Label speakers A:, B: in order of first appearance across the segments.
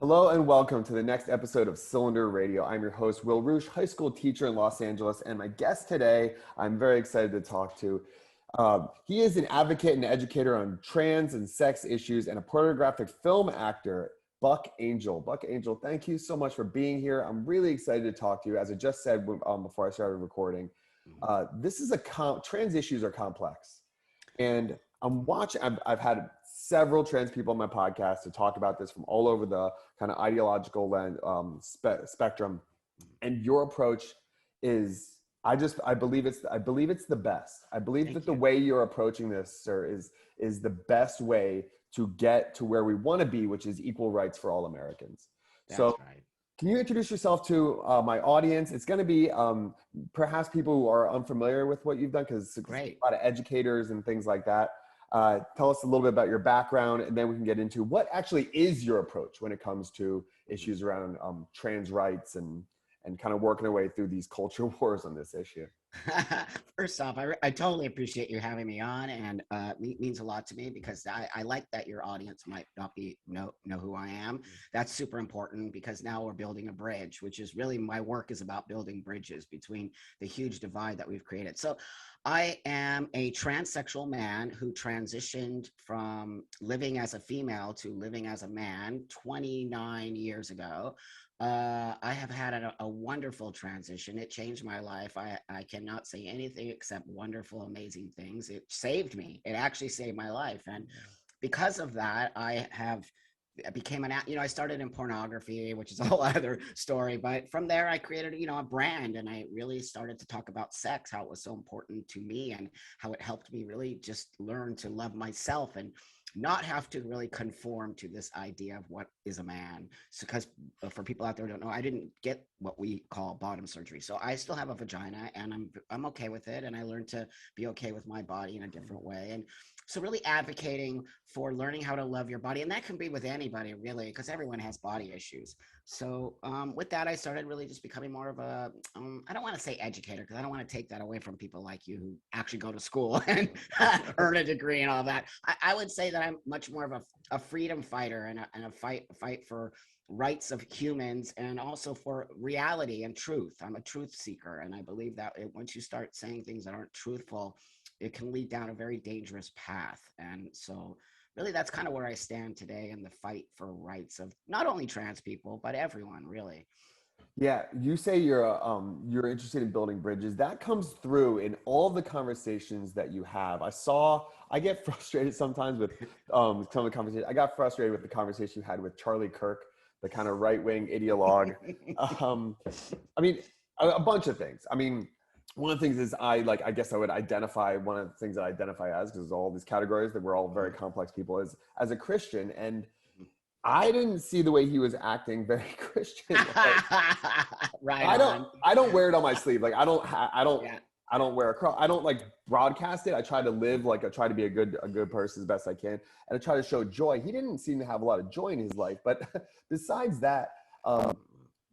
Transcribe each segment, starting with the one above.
A: Hello and welcome to the next episode of Cylinder Radio. I'm your host, Will Roosh, high school teacher in Los Angeles, and my guest today, I'm very excited to talk to. He is an advocate and educator on trans and sex issues and a pornographic film actor, Buck Angel. Buck Angel, thank you so much for being here. I'm really excited to talk to you. As I just said before I started recording, this is trans issues are complex. And I've had several trans people on my podcast to talk about this from all over the kind of ideological spectrum. And your approach is, I believe it's the best. I believe
B: Thank
A: that the
B: you.
A: way you're approaching this, sir, is the best way to get to where we want to be, which is equal rights for all Americans. So
B: That's right.
A: can you introduce yourself to my audience? It's going to be perhaps people who are unfamiliar with what you've done, because a
B: Great.
A: lot of educators and things like that. Tell us a little bit about your background, and then we can get into what actually is your approach when it comes to issues around trans rights and kind of working our way through these culture wars on this issue.
B: First off, I totally appreciate you having me on, and it means a lot to me because I like that your audience might not know who I am. That's super important because now we're building a bridge, which is really my work is about building bridges between the huge divide that we've created. So I am a transsexual man who transitioned from living as a female to living as a man 29 years ago. I have had a wonderful transition. It changed my life. I cannot say anything except wonderful, amazing things. It saved me. It actually saved my life. And because of that, I became I started in pornography, which is a whole other story. But from there, I created, a brand, and I really started to talk about sex, how it was so important to me, and how it helped me really just learn to love myself and not have to really conform to this idea of what is a man. So, because for people out there who don't know, I didn't get what we call bottom surgery, so I still have a vagina, and I'm okay with it, and I learned to be okay with my body in a different way. And so really advocating for learning how to love your body, and that can be with anybody really, because everyone has body issues. So with that, I started really just becoming more of a I don't want to say educator, because I don't want to take that away from people like you who actually go to school and earn a degree and all that. I would say that I'm much more of a freedom fighter and a fight for rights of humans, and also for reality and truth. I'm a truth seeker, and I believe that once you start saying things that aren't truthful, it can lead down a very dangerous path. And so really that's kind of where I stand today in the fight for rights of not only trans people, but everyone really.
A: Yeah, you say you're interested in building bridges. That comes through in all the conversations that you have. I get frustrated sometimes with some of the conversation. I got frustrated with the conversation you had with Charlie Kirk, the kind of right-wing ideologue. Um, I mean, a bunch of things. I mean, one of the things is I guess I would identify, one of the things that I identify as, because all these categories that we're all very complex people, is as a Christian. And I didn't see the way he was acting very Christian.
B: Right
A: I don't
B: on.
A: I don't wear it on my sleeve. Like
B: Yeah.
A: I don't wear a cross. I don't like broadcast it. I try to live like I try to be a good person as best I can, and I try to show joy. He didn't seem to have a lot of joy in his life, but besides that,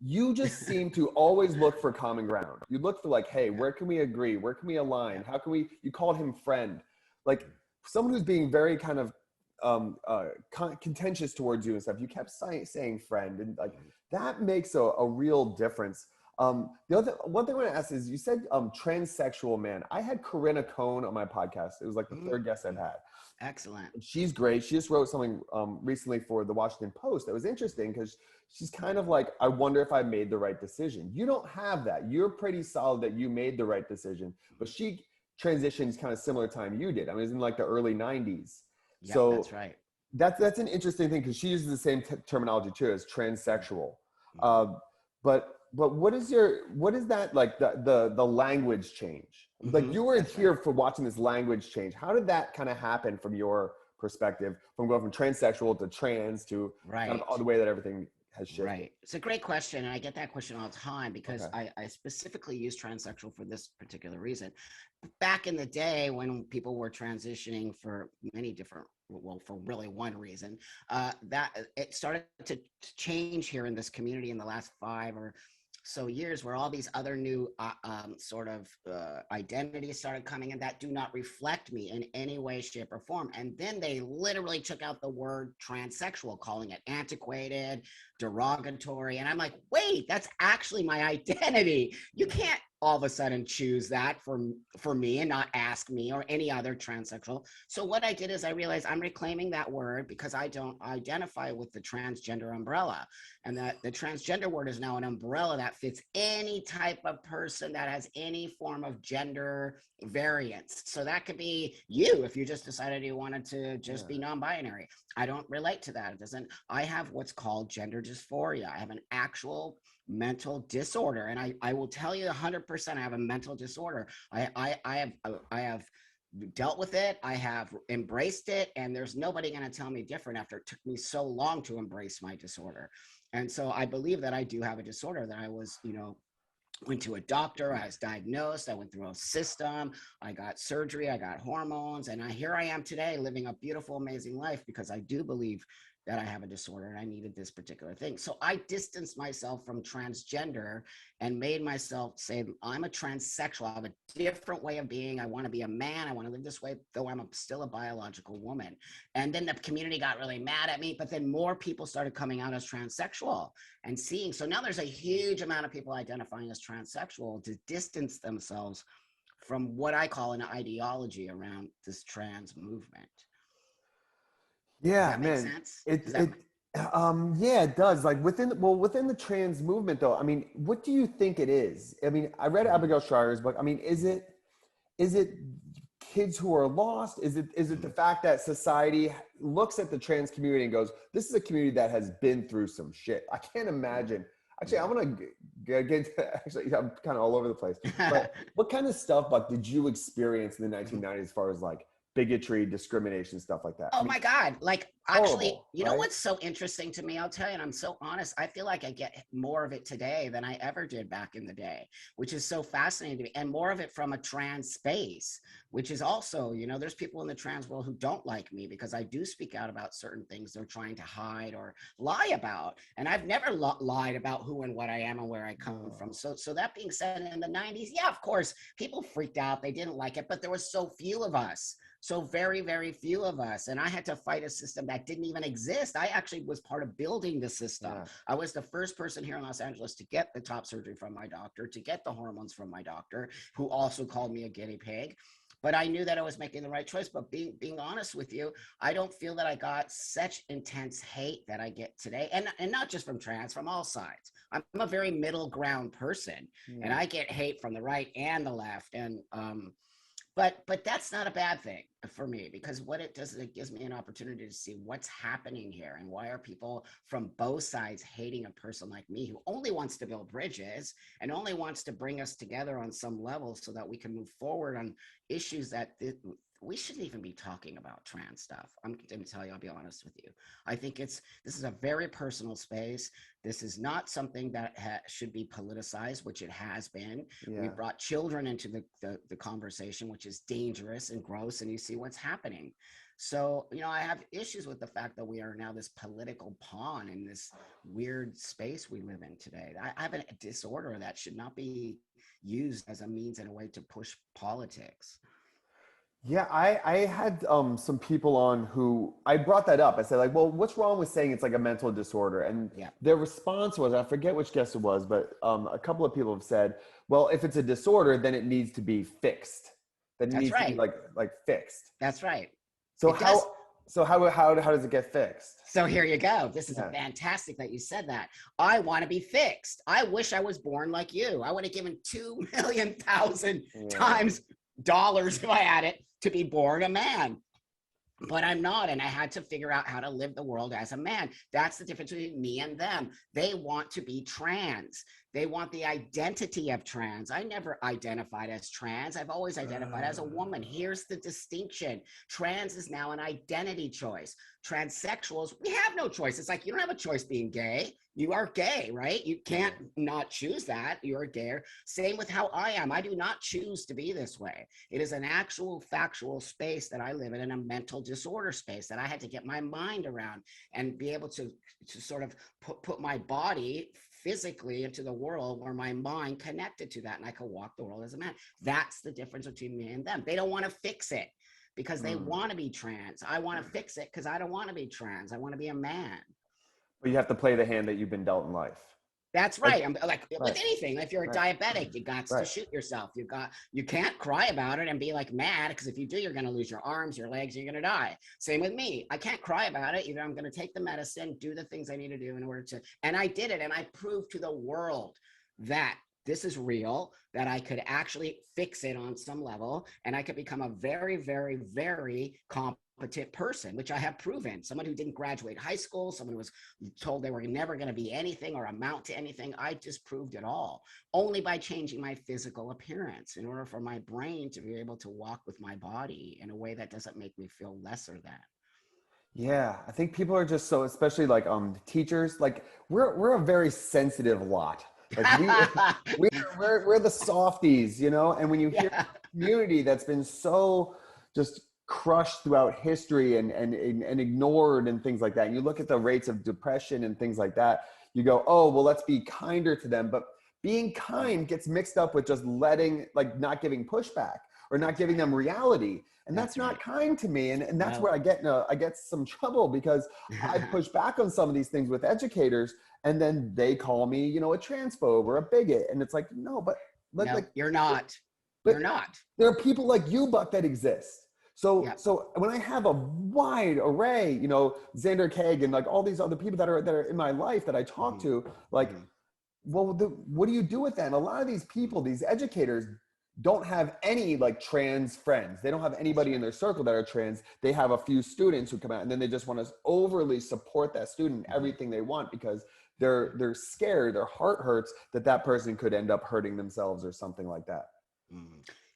A: you just seem to always look for common ground. You look for like, hey, where can we agree? Where can we align? How can we? You called him friend, like someone who's being very kind of contentious towards you and stuff. You kept saying friend, and like that makes a real difference. The other one thing I want to ask is, you said transsexual man. I had Corinna Cohn on my podcast. It was like the third guest I've had.
B: Excellent.
A: She's great. She just wrote something recently for the Washington Post that was interesting, because she's kind of like, I wonder if I made the right decision. You don't have that. You're pretty solid that you made the right decision, but she transitions kind of similar time you did. I mean, it was in like the early 90s.
B: Yep,
A: So
B: that's right.
A: that's an interesting thing, because she uses the same terminology too as transsexual.
B: Mhm.
A: Uh, but what is that like, the language change? Like, you were
B: That's right.
A: here for watching this language change. How did that kind of happen from your perspective, from going from transsexual to trans to kind of
B: Right.
A: the way that everything has shifted?
B: Right. It's a great question. And I get that question all the time because
A: Okay.
B: I specifically use transsexual for this particular reason. Back in the day when people were transitioning for many different, well, for really one reason, that it started to change here in this community in the last 5 or So years where all these other new sort of identities started coming in that do not reflect me in any way, shape, or form. And then they literally took out the word transsexual, calling it antiquated, derogatory. And I'm like, wait, that's actually my identity. You can't all of a sudden choose that for me and not ask me or any other transsexual. So what I did is I realized I'm reclaiming that word because I don't identify with the transgender umbrella, and that the transgender word is now an umbrella that fits any type of person that has any form of gender variance. So that could be you if you just decided you wanted to just be non-binary. I don't relate to that. It doesn't. I have what's called gender dysphoria. I have an actual mental disorder, and I will tell you 100% I have a mental disorder. I have dealt with it. I have embraced it, and there's nobody going to tell me different after it took me so long to embrace my disorder. And so I believe that I do have a disorder, that I was, went to a doctor, I was diagnosed, I went through a system, I got surgery, I got hormones, and here I am today living a beautiful, amazing life because I do believe that I have a disorder and I needed this particular thing. So I distanced myself from transgender and made myself say, I'm a transsexual. I have a different way of being. I want to be a man. I want to live this way, though I'm still a biological woman. And then the community got really mad at me, but then more people started coming out as transsexual and seeing. So now there's a huge amount of people identifying as transsexual to distance themselves from what I call an ideology around this trans movement.
A: Yeah,
B: Does that make
A: man.
B: sense?
A: Yeah, it does. Like within the trans movement, though. I mean, what do you think it is? I mean, I read Abigail Schreier's book. I mean, is it kids who are lost? Is it the fact that society looks at the trans community and goes, "This is a community that has been through some shit." I can't imagine. Actually, I want to get into. Actually, I'm kind of all over the place. But what kind of stuff, Buck, did you experience in the 1990s as far as like bigotry, discrimination, stuff like that?
B: Oh
A: I mean,
B: my God. Like, actually,
A: horrible,
B: you know
A: right?
B: what's so interesting to me? I'll tell you, and I'm so honest, I feel like I get more of it today than I ever did back in the day, which is so fascinating to me. And more of it from a trans space, which is also, there's people in the trans world who don't like me because I do speak out about certain things they're trying to hide or lie about. And I've never lied about who and what I am and where I come from. So that being said, in the 90s, yeah, of course, people freaked out. They didn't like it, but there was so few of us. So very, very few of us. And I had to fight a system that didn't even exist. I actually was part of building the system.
A: Yeah.
B: I was the first person here in Los Angeles to get the top surgery from my doctor, to get the hormones from my doctor, who also called me a guinea pig. But I knew that I was making the right choice. But being honest with you, I don't feel that I got such intense hate that I get today. And not just from trans, from all sides. I'm a very middle ground person. And I get hate from the right and the left. And but that's not a bad thing for me, because what it does is it gives me an opportunity to see what's happening here and why are people from both sides hating a person like me who only wants to build bridges and only wants to bring us together on some level so that we can move forward on issues that we shouldn't even be talking about trans stuff. I'm going to tell you, I'll be honest with you. I think this is a very personal space. This is not something that should be politicized, which it has been.
A: Yeah.
B: We brought children into the conversation, which is dangerous and gross, and you see what's happening. So, I have issues with the fact that we are now this political pawn in this weird space we live in today. I have a disorder that should not be used as a means and a way to push politics.
A: Yeah, I had some people on who I brought that up. I said, like, well, what's wrong with saying it's like a mental disorder? And their response was, I forget which guest it was, but a couple of people have said, well, if it's a disorder, then it needs to be fixed. Then it needs to be like fixed.
B: That's right.
A: So how does it get fixed?
B: So here you go. This is fantastic that you said that. I want to be fixed. I wish I was born like you. I would have given 2,000,000 times dollars if I had it to be born a man. But I'm not, and I had to figure out how to live the world as a man. That's the difference between me and them. They want to be trans. They want the identity of trans. I never identified as trans. I've always identified as a woman. Here's the distinction. Trans is now an identity choice. transsexuals, we have no choice. It's like, you don't have a choice being gay. You are gay, right? You can't not choose that. You're gay. Same with how I am. I do not choose to be this way. It is an actual factual space that I live in a mental disorder space that I had to get my mind around and be able to sort of put my body physically into the world where my mind connected to that, and I could walk the world as a man. That's the difference between me and them. They don't want to fix it because they want to be trans. I want to fix it because I don't want to be trans. I want to be a man.
A: But you have to play the hand that you've been dealt in life.
B: That's right. I'm like
A: right.
B: with anything. If you're a diabetic, you got to shoot yourself. You can't cry about it and be like mad, because if you do, you're going to lose your arms, your legs, you're going to die. Same with me. I can't cry about it. Either I'm going to take the medicine, do the things I need to do in order to, and I did it. And I proved to the world that this is real, that I could actually fix it on some level, and I could become a very, very, very competent person, which I have proven. Someone who didn't graduate high school, someone who was told they were never going to be anything or amount to anything. I disproved it all only by changing my physical appearance in order for my brain to be able to walk with my body in a way that doesn't make me feel lesser than.
A: Yeah, I think people are just so, especially like teachers, like we're a very sensitive lot. Like we're the softies, you know. And when you hear a community that's been so just crushed throughout history and ignored and things like that, and you look at the rates of depression and things like that, you go, oh well, let's be kinder to them. But being kind gets mixed up with just letting, like, not giving pushback or not giving them reality. And that's not kind to me. And that's where I get some trouble, because I push back on some of these things with educators, and then they call me, you know, a transphobe or a bigot. And it's like, no, but like,
B: you're not. You're not.
A: There are people like you, Buck, that exist. So when I have a wide array, you know, Xander Kagan, like all these other people that are in my life that I talk to, like, well, what do you do with that? And a lot of these people, these educators, don't have any like trans friends. They don't have anybody in their circle that are trans. They have a few students who come out, and then they just want to overly support that student, everything they want, because they're scared, their heart hurts that person could end up hurting themselves or something like that.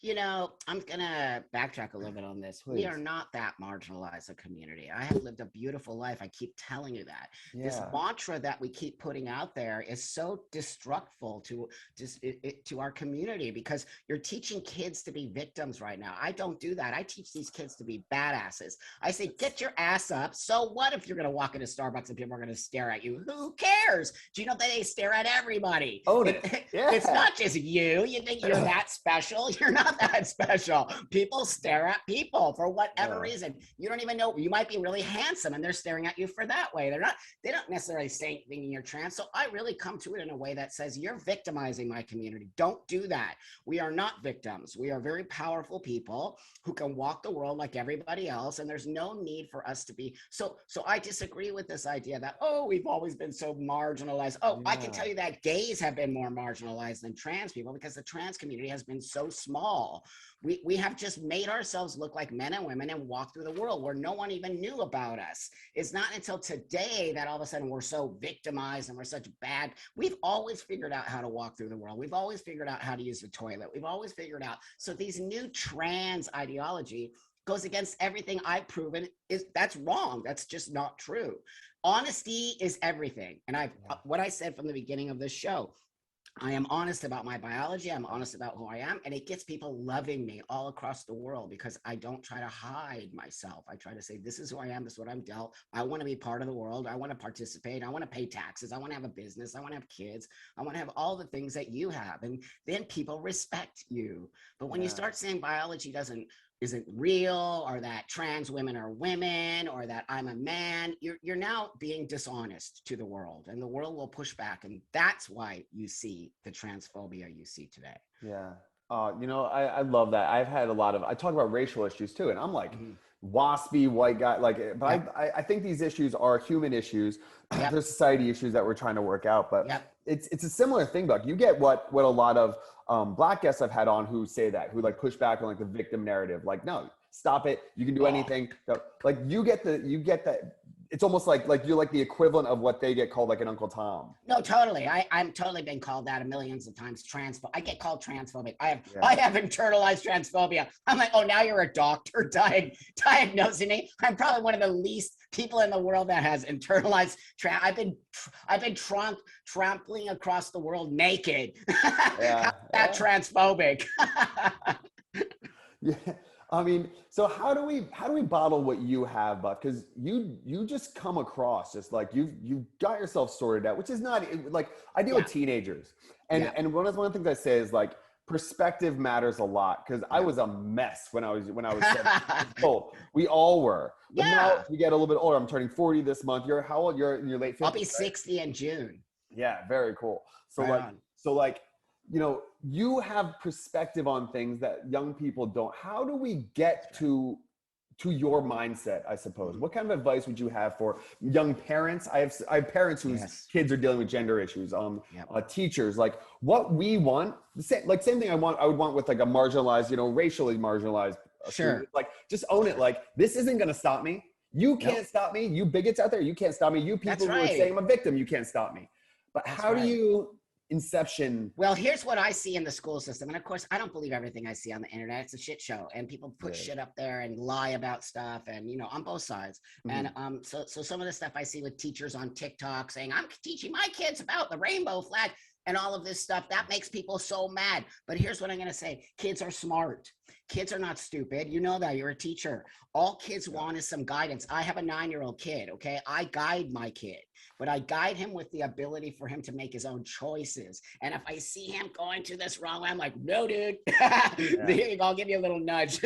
B: You know, I'm going to backtrack a little bit on this. Please. We are not that marginalized a community. I have lived a beautiful life. I keep telling you that. Yeah. This mantra that we keep putting out there is so destructive to our community, because you're teaching kids to be victims right now. I don't do that. I teach these kids to be badasses. I say, get your ass up. So what if you're going to walk into Starbucks and people are going to stare at you? Who cares? Do you know that they stare at everybody? It's not just you. You think you're that special? You're not that special. People stare at people for whatever reason. You don't even know. You might be really handsome and they're staring at you for that way. They don't necessarily say thinking you're trans. So I really come to it in a way that says, you're victimizing my community. Don't do that. We are not victims. We are very powerful people who can walk the world like everybody else. And there's no need for us to be. So I disagree with this idea that, oh, we've always been so marginalized. Oh, I can tell you that gays have been more marginalized than trans people, because the trans community has been so small. We have just made ourselves look like men and women and walk through the world where no one even knew about us. It's not until today that all of a sudden we're so victimized and we're such bad. We've always figured out how to walk through the world. We've always figured out how to use the toilet. We've always figured out. So these new trans ideology goes against everything I've proven that's wrong. That's just not true. Honesty is everything. And what I said from the beginning of this show, I am honest about my biology. I'm honest about who I am. And it gets people loving me all across the world, because I don't try to hide myself. I try to say, this is who I am. This is what I'm dealt. I want to be part of the world. I want to participate. I want to pay taxes. I want to have a business. I want to have kids. I want to have all the things that you have. And then people respect you. But when you start saying biology isn't real, or that trans women are women, or that I'm a man, you're now being dishonest to the world, and the world will push back. And that's why you see the transphobia you see today.
A: Yeah. You know, I love that. I've had I talk about racial issues too, and I'm like, waspy white guy, like, but I think these issues are human issues. They're society issues that we're trying to work out, but it's a similar thing, Buck. You get what a lot of Black guests I've had on who say that, who like push back on like the victim narrative, like, no, stop it, you can do anything. Like you get that. It's almost like you're like the equivalent of what they get called, like an Uncle Tom.
B: No, totally. I'm totally been called that millions of times. I get called transphobic. I have internalized transphobia. I'm like, oh, now you're a doctor diagnosing me. I'm probably one of the least people in the world that has internalized. I've been trampling across the world naked.
A: Yeah,
B: How's that
A: yeah.
B: transphobic?
A: Yeah, I mean, so how do we bottle what you have, Buck? Because you just come across just like you've got yourself sorted out, which is not like I deal
B: Yeah,
A: with teenagers, and
B: yeah,
A: and one of the things I say is like perspective matters a lot because I
B: yeah.
A: was a mess when I was 17 years old. We all were, but now
B: Yeah,
A: you get a little bit older. I'm turning 40 this month. You're how old? You're in your late
B: I'll be
A: 50s, right?
B: 60 in June.
A: Yeah, very cool. So
B: Right
A: like,
B: on.
A: so like, you have perspective on things that young people don't. How do we get
B: That's right.
A: to your mindset, I suppose?
B: Mhm.
A: What kind of advice would you have for young parents? I have parents whose
B: Yes.
A: kids are dealing with gender issues,
B: Yep.
A: teachers, like what we want, same thing I would want with like a marginalized, racially marginalized student.
B: Sure.
A: Like just own it. Like this isn't going to stop me. You
B: Nope.
A: can't stop me. You bigots out there, you can't stop me. You
B: That's
A: people who are saying
B: right.
A: I'm a victim, you can't stop me. But
B: That's
A: how do
B: right.
A: you inception?
B: Well, here's what I see in the school system. And of course, I don't believe everything I see on the internet. It's a shit show. And people put
A: Yeah.
B: shit up there and lie about stuff and on both sides. And
A: Mhm.
B: so some of the stuff I see with teachers on TikTok saying, I'm teaching my kids about the rainbow flag and all of this stuff, that makes people so mad. But here's what I'm gonna say. Kids are smart. Kids are not stupid. You know that, you're a teacher. All kids
A: Yeah.
B: want is some guidance. I have a 9-year-old kid, okay? I guide my kid, but I guide him with the ability for him to make his own choices. And if I see him going to this wrong way, I'm like, no, dude,
A: Yeah.
B: here you go, I'll give you a little nudge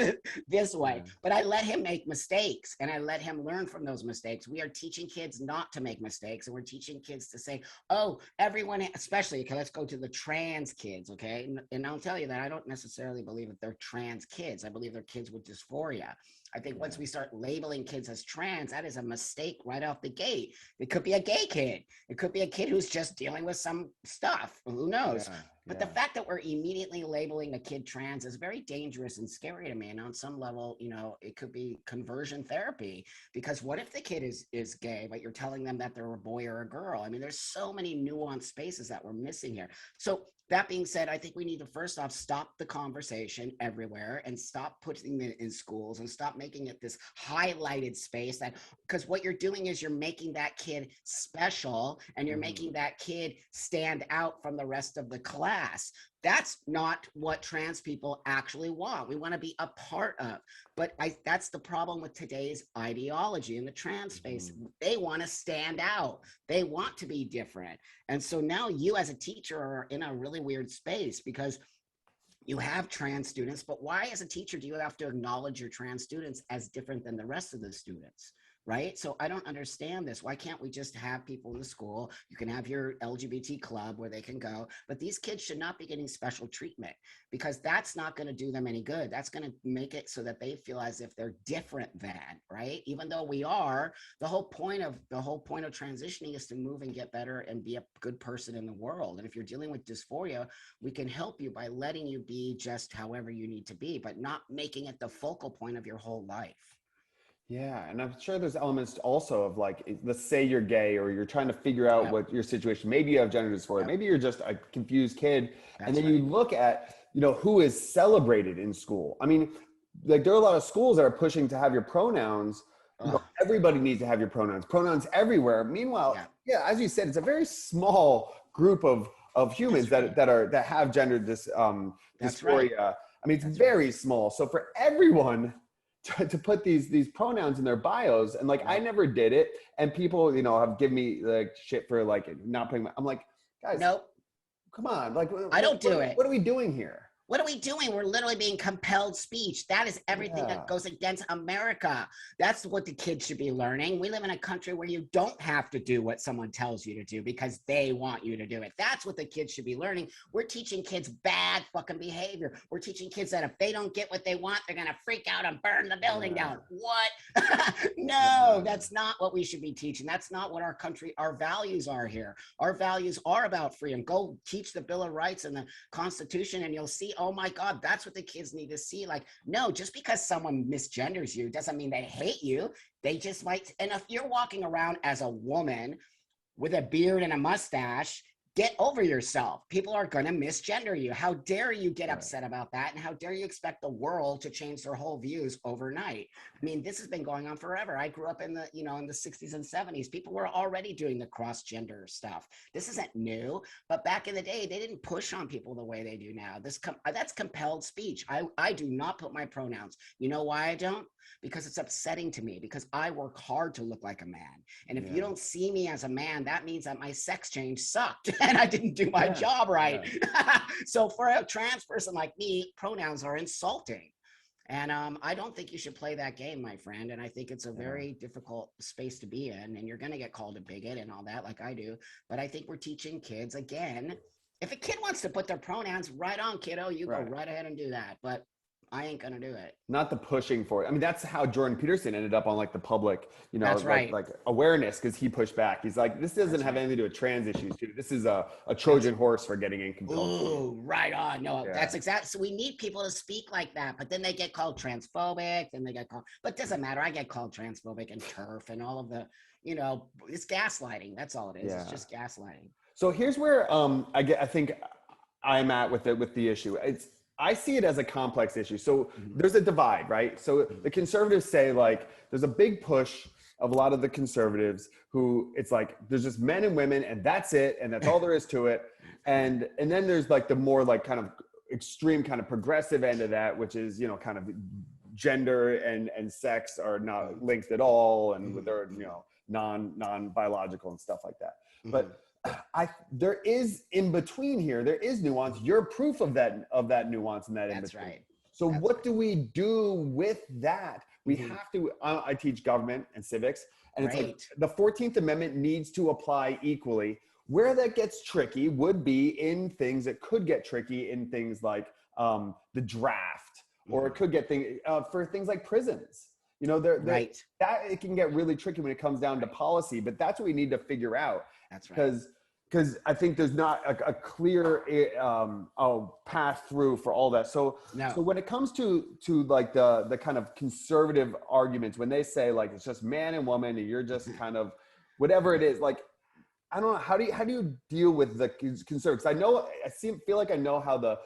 B: this way.
A: Yeah.
B: But I let him make mistakes and I let him learn from those mistakes. We are teaching kids not to make mistakes, and we're teaching kids to say, oh, everyone, especially, okay, let's go to the trans kids, okay? And I'll tell you that I don't necessarily believe that they're trans kids. I believe they're kids with dysphoria. I think once
A: Yeah.
B: we start labeling kids as trans, that is a mistake right off the gate. It could be a gay kid. It could be a kid who's just dealing with some stuff. Who knows?
A: Yeah.
B: But the
A: Yeah.
B: fact that we're immediately labeling a kid trans is very dangerous and scary to me. And on some level, it could be conversion therapy, because what if the kid is gay, but you're telling them that they're a boy or a girl? I mean, there's so many nuanced spaces that we're missing here. So that being said, I think we need to first off stop the conversation everywhere and stop putting it in schools and stop making it this highlighted space, that because what you're doing is you're making that kid special and you're
A: Mhm.
B: making that kid stand out from the rest of the class. That's not what trans people actually want. We want to be a part of. But that's the problem with today's ideology in the trans space.
A: Mhm.
B: They want to stand out. They want to be different. And so now you as a teacher are in a really weird space, because you have trans students, but why as a teacher do you have to acknowledge your trans students as different than the rest of the students? Right? So I don't understand this. Why can't we just have people in the school? You can have your LGBT club where they can go, but these kids should not be getting special treatment, because that's not going to do them any good. That's going to make it so that they feel as if they're different than, right? Even though we are, the whole point of transitioning is to move and get better and be a good person in the world. And if you're dealing with dysphoria, we can help you by letting you be just however you need to be, but not making it the focal point of your whole life.
A: Yeah, and I'm sure there's elements also of like, let's say you're gay or you're trying to figure out
B: Yep.
A: what your situation. Maybe you have gender dysphoria.
B: Yep.
A: Maybe you're just a confused kid, and
B: That's
A: then you
B: right.
A: look at who is celebrated in school. I mean, like there are a lot of schools that are pushing to have your pronouns.
B: Ugh.
A: Everybody needs to have your pronouns. Pronouns everywhere. Meanwhile,
B: Yeah.
A: yeah, as you said, it's a very small group of humans
B: That's right.
A: that have gender
B: That's right.
A: dysphoria. I mean, it's
B: That's right.
A: very small. So for everyone to put these pronouns in their bios, and like I
B: Yep.
A: never did it, and people have given me like shit for like not putting I'm like, guys,
B: Nope.
A: come on, like
B: I don't do it.
A: what are we doing here?
B: What are we doing? We're literally being compelled speech. That is everything that
A: Yeah.
B: goes against America. That's what the kids should be learning. We live in a country where you don't have to do what someone tells you to do because they want you to do it. That's what the kids should be learning. We're teaching kids bad fucking behavior. We're teaching kids that if they don't get what they want, they're going to freak out and burn the building
A: Yeah.
B: down. What? No,
A: Yeah.
B: that's not what we should be teaching. That's not what our values are here. Our values are about freedom. Go teach the Bill of Rights and the Constitution, and you'll see, oh my God, that's what the kids need to see. Like, no, just because someone misgenders you doesn't mean they hate you. They just might. And if you're walking around as a woman with a beard and a mustache, get over yourself. People are going to misgender you. How dare you get
A: Right.
B: upset about that? And how dare you expect the world to change their whole views overnight? I mean, this has been going on forever. I grew up in the, in the 60s and 70s. People were already doing the cross-gender stuff. This isn't new, but back in the day, they didn't push on people the way they do now. That's compelled speech. I do not put my pronouns. You know why I don't? Because it's upsetting to me, because I work hard to look like a man. And if you don't see me as a man, that means that my sex change sucked and I didn't do my job right. So for a trans person like me, pronouns are insulting. And I don't think you should play that game, my friend. And I think it's a very difficult space to be in. And you're going to get called a bigot and all that, like I do. But I think we're teaching kids, again, if a kid wants to put their pronouns, right on, kiddo, you go right ahead and do that. But I ain't gonna do it.
A: Not the pushing for it. I mean, that's how Jordan Peterson ended up on like the public,
B: That's right.
A: like awareness, because he pushed back. He's like, this doesn't have anything to do with trans issues, too. This is a Trojan horse for getting in compelled.
B: Ooh, right on. No, that's exactly. So we need people to speak like that, but then they get called transphobic, then they get called, but it doesn't matter. I get called transphobic and TERF and all of the, it's gaslighting. That's all it is. It's just gaslighting.
A: So here's where I think I'm at with the issue. I see it as a complex issue. So there's a divide, right? So the conservatives say, like, there's a big push of a lot of the conservatives who it's like, there's just men and women and that's it. And that's all there is to it. And then there's like the more like kind of extreme kind of progressive end of that, which is, kind of gender and sex are not linked at all. And they're, non-biological and stuff like that. But there is in between here. There is nuance. You're proof of that nuance and that in between.
B: Right.
A: So what do we do with that? We have to. I teach government and civics, and it's like the 14th Amendment needs to apply equally. Where that gets tricky would be in things that could get tricky in things like the draft, or it could get for things like prisons. That it can get really tricky when it comes down to policy, but that's what we need to figure out.
B: That's right.
A: Because I think there's not a clear path through for all that. So when it comes to like the kind of conservative arguments, when they say like it's just man and woman and you're just kind of whatever it is, like I don't know, how do you deal with the conservatives? Feel like I know how the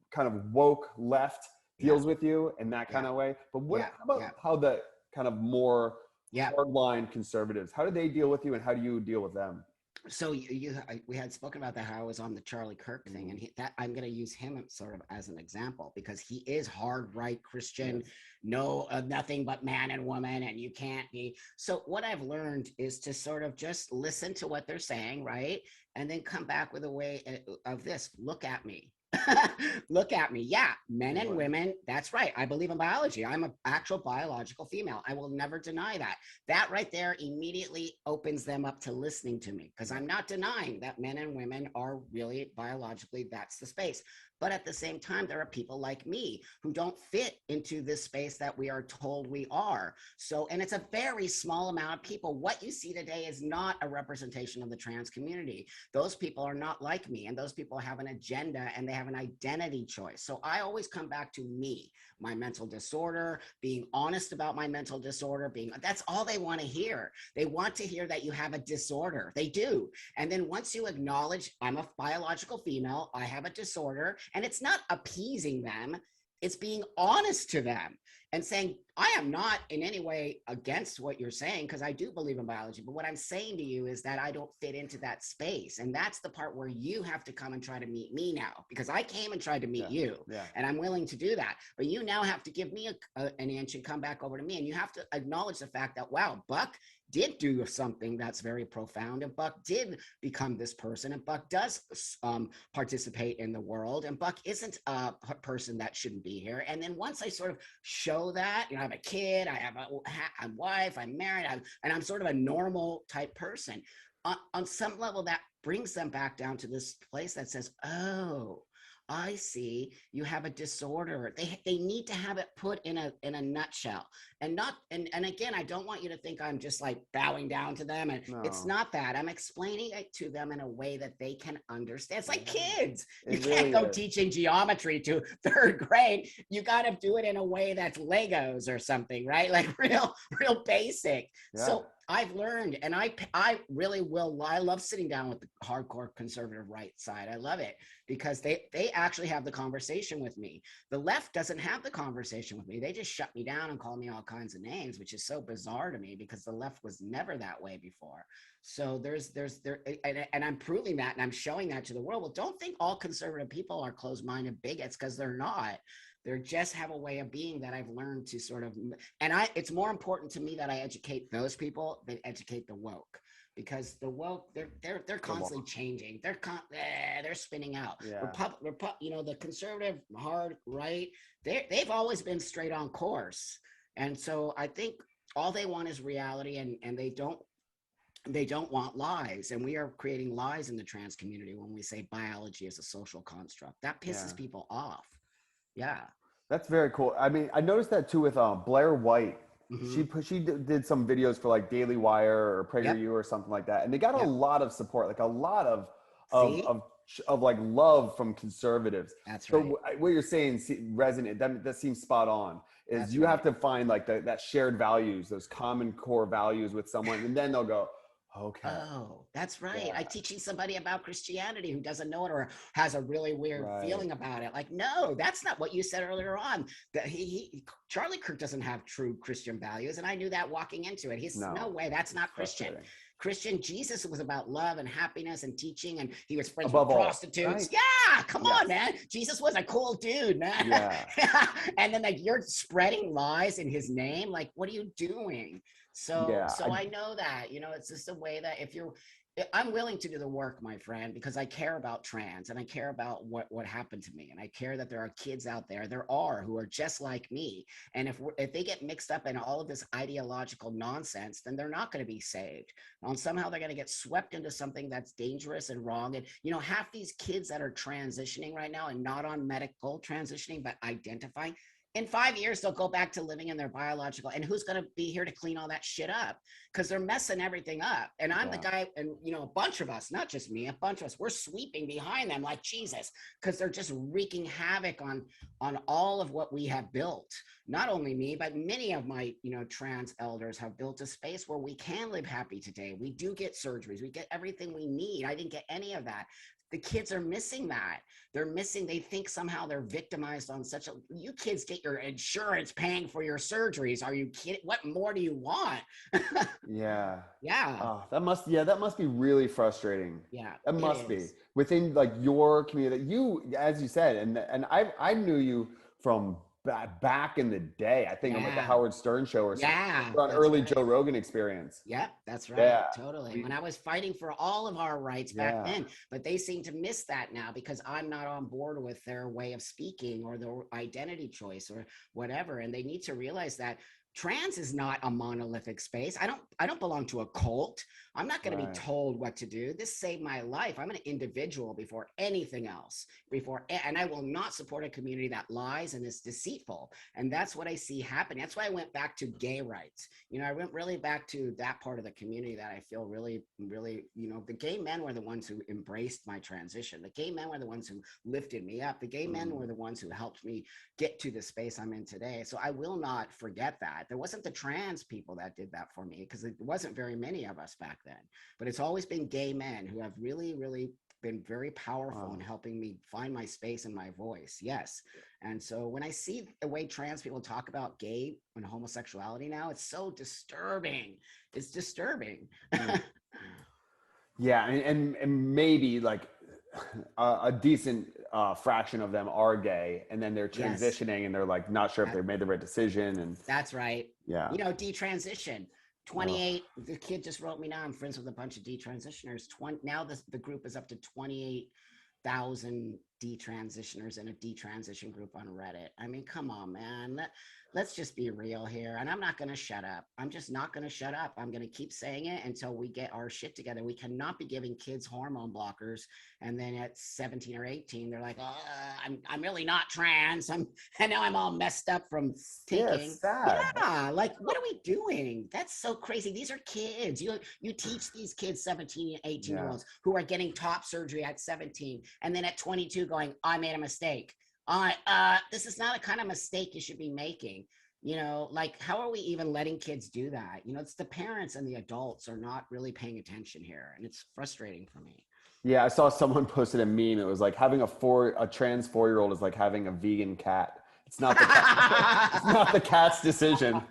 A: kind of woke left deals with you in that kind of way. But how the kind of more hardline conservatives, how do they deal with you and how do you deal with them?
B: So we had spoken about that, how I was on the Charlie Kirk thing, and I'm going to use him sort of as an example because he is hard right Christian, no nothing but man and woman, and you can't be. So what I've learned is to sort of just listen to what they're saying, right, and then come back with a way of this. Look at me. Look at me. Yeah, men and women. That's right. I believe in biology. I'm an actual biological female. I will never deny that. That right there immediately opens them up to listening to me because I'm not denying that men and women are really biologically, that's the space. But at the same time, there are people like me who don't fit into this space that we are told we are. So, and it's a very small amount of people. What you see today is not a representation of the trans community. Those people are not like me, and those people have an agenda and they have an identity choice. So I always come back to me, my mental disorder, being honest about my mental disorder, that's all they want to hear. They want to hear that you have a disorder. They do. And then once you acknowledge I'm a biological female, I have a disorder, and it's not appeasing them, it's being honest to them and saying, I am not in any way against what you're saying because I do believe in biology. But what I'm saying to you is that I don't fit into that space. And that's the part where you have to come and try to meet me now, because I came and tried to meet you and I'm willing to do that. But you now have to give me an inch and come back over to me. And you have to acknowledge the fact that, wow, Buck did do something that's very profound, and Buck did become this person, and Buck does participate in the world, and Buck isn't a person that shouldn't be here. And then once I sort of show that, I have a kid, I have a wife, I'm married, and I'm sort of a normal type person, on some level that brings them back down to this place that says, oh, I see you have a disorder. They need to have it put in a nutshell, and again, I don't want you to think I'm just like bowing down to them, and it's not that. I'm explaining it to them in a way that they can understand. It's like kids. You can't go teaching geometry to third grade. You got to do it in a way that's Legos or something, right? Like real basic. So I've learned, and I really will. I love sitting down with the hardcore conservative right side. I love it because they actually have the conversation with me. The left doesn't have the conversation with me. They just shut me down and call me all kinds of names, which is so bizarre to me because the left was never that way before. So and I'm proving that, and I'm showing that to the world. Well, don't think all conservative people are closed-minded bigots, because they're not. They just have a way of being that I've learned to sort of, and it's more important to me that I educate those people than educate the woke, because the woke, they're constantly changing. They're spinning out.
A: Yeah.
B: The conservative hard right, they've always been straight on course. And so I think all they want is reality, and they don't want lies. And we are creating lies in the trans community when we say biology is a social construct. That pisses people off. Yeah.
A: That's very cool. I mean, I noticed that too with Blair White. She did some videos for like Daily Wire or PragerU or something like that, and they got a lot of support, like a lot of like love from conservatives.
B: That's right.
A: So what you're saying resonate. That seems spot on. Is you have to find like that shared values, those common core values with someone, and then they'll go, okay.
B: Oh, that's right. I'm teaching somebody about Christianity who doesn't know it or has a really weird feeling about it. Like, no, that's not what you said earlier on. That Charlie Kirk doesn't have true Christian values, and I knew that walking into it. He's no way. That's not Christian. Christian Jesus was about love and happiness and teaching, and he was friends with prostitutes. Yeah, come on, man. Jesus was a cool dude, man. Yeah. And then like you're spreading lies in his name. Like, what are you doing? So I know that, it's just a way that I'm willing to do the work, my friend, because I care about trans, and I care about what happened to me. And I care that there are kids out there, who are just like me. And if they get mixed up in all of this ideological nonsense, then they're not going to be saved. And somehow they're going to get swept into something that's dangerous and wrong. And, half these kids that are transitioning right now, and not on medical transitioning, but identifying, in 5 years, they'll go back to living in their biological. And who's going to be here to clean all that shit up? Because they're messing everything up. And I'm the guy, and a bunch of us, not just me, a bunch of us, we're sweeping behind them like Jesus, because they're just wreaking havoc on all of what we have built. Not only me, but many of my trans elders have built a space where we can live happy today. We do get surgeries, we get everything we need. I didn't get any of that. The kids are missing that. They think somehow they're victimized on you kids get your insurance paying for your surgeries. Are you kidding? What more do you want?
A: Yeah.
B: Yeah.
A: That must be really frustrating.
B: Yeah.
A: That must be within like your community. You, as you said, and I knew you from back in the day. I think on like the Howard Stern show or something.
B: Yeah.
A: On early Joe Rogan Experience.
B: Yep, that's right. Yeah. Totally. When I was fighting for all of our rights back then, but they seem to miss that now because I'm not on board with their way of speaking or their identity choice or whatever. And they need to realize that trans is not a monolithic space. I don't belong to a cult. I'm not going to be told what to do. This saved my life. I'm an individual before anything else. And I will not support a community that lies and is deceitful. And that's what I see happening. That's why I went back to gay rights. I went really back to that part of the community that I feel really, really, the gay men were the ones who embraced my transition. The gay men were the ones who lifted me up. The gay men were the ones who helped me get to the space I'm in today. So I will not forget that. There wasn't the trans people that did that for me, because it wasn't very many of us back then. But it's always been gay men who have really, really been very powerful in helping me find my space and my voice. Yes. And so when I see the way trans people talk about gay and homosexuality now, it's so disturbing. It's disturbing.
A: Yeah. And maybe like a decent fraction of them are gay, and then they're transitioning and they're like not sure if they made the right decision. And
B: that's right.
A: Yeah.
B: Detransition. 28. The kid just wrote me now. I'm friends with a bunch of detransitioners. Now the group is up to 28,000 detransitioners in a detransition group on Reddit. I mean, come on, man. Let's just be real here. And I'm not going to shut up. I'm just not going to shut up. I'm going to keep saying it until we get our shit together. We cannot be giving kids hormone blockers, and then at 17 or 18, they're like, I'm really not trans. And now I'm all messed up from taking. Yeah, like, what are we doing? That's so crazy. These are kids. You teach these kids, 17 and 18-year-olds, who are getting top surgery at 17, and then at 22 going, I made a mistake. This is not a kind of mistake you should be making. Like, how are we even letting kids do that? It's the parents and the adults are not really paying attention here, and it's frustrating for me.
A: Yeah, I saw someone posted a meme. It was like having a trans 4-year-old is like having a vegan cat. It's not the cat. It's not the cat's decision.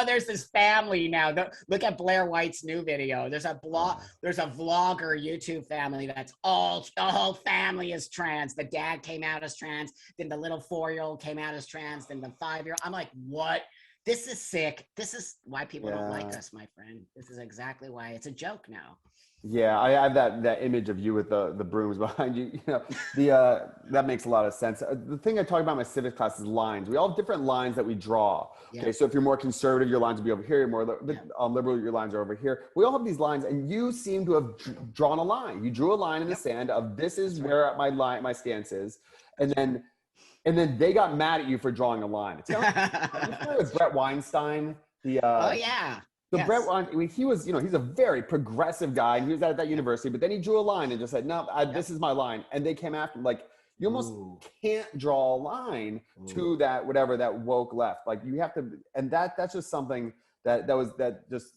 B: There's this family now. Look at Blair White's new video. There's a vlogger YouTube family that's the whole family is trans. The dad came out as trans, then the little 4-year-old came out as trans, then the 5-year-old. I'm like, what? This is sick. This is why people don't like us, my friend. This is exactly why. It's a joke now.
A: Yeah, I have that image of you with the brooms behind you. That makes a lot of sense. The thing I talk about in my civics class is lines. We all have different lines that we draw.
B: Yeah.
A: Okay, so if you're more conservative, your lines will be over here. You're more liberal, your lines are over here. We all have these lines, and you seem to have drawn a line. You drew a line in the sand of this is where my stance is, and then they got mad at you for drawing a line. It's kind of like with Brett Weinstein.
B: Oh yeah.
A: So
B: Yes.
A: Brett, I mean, he was, he's a very progressive guy, and he was at that university. But then he drew a line and just said, "No, this is my line." And they came after him. Like, you almost can't draw a line to that whatever that woke left. Like, you have to, and that's just something that just.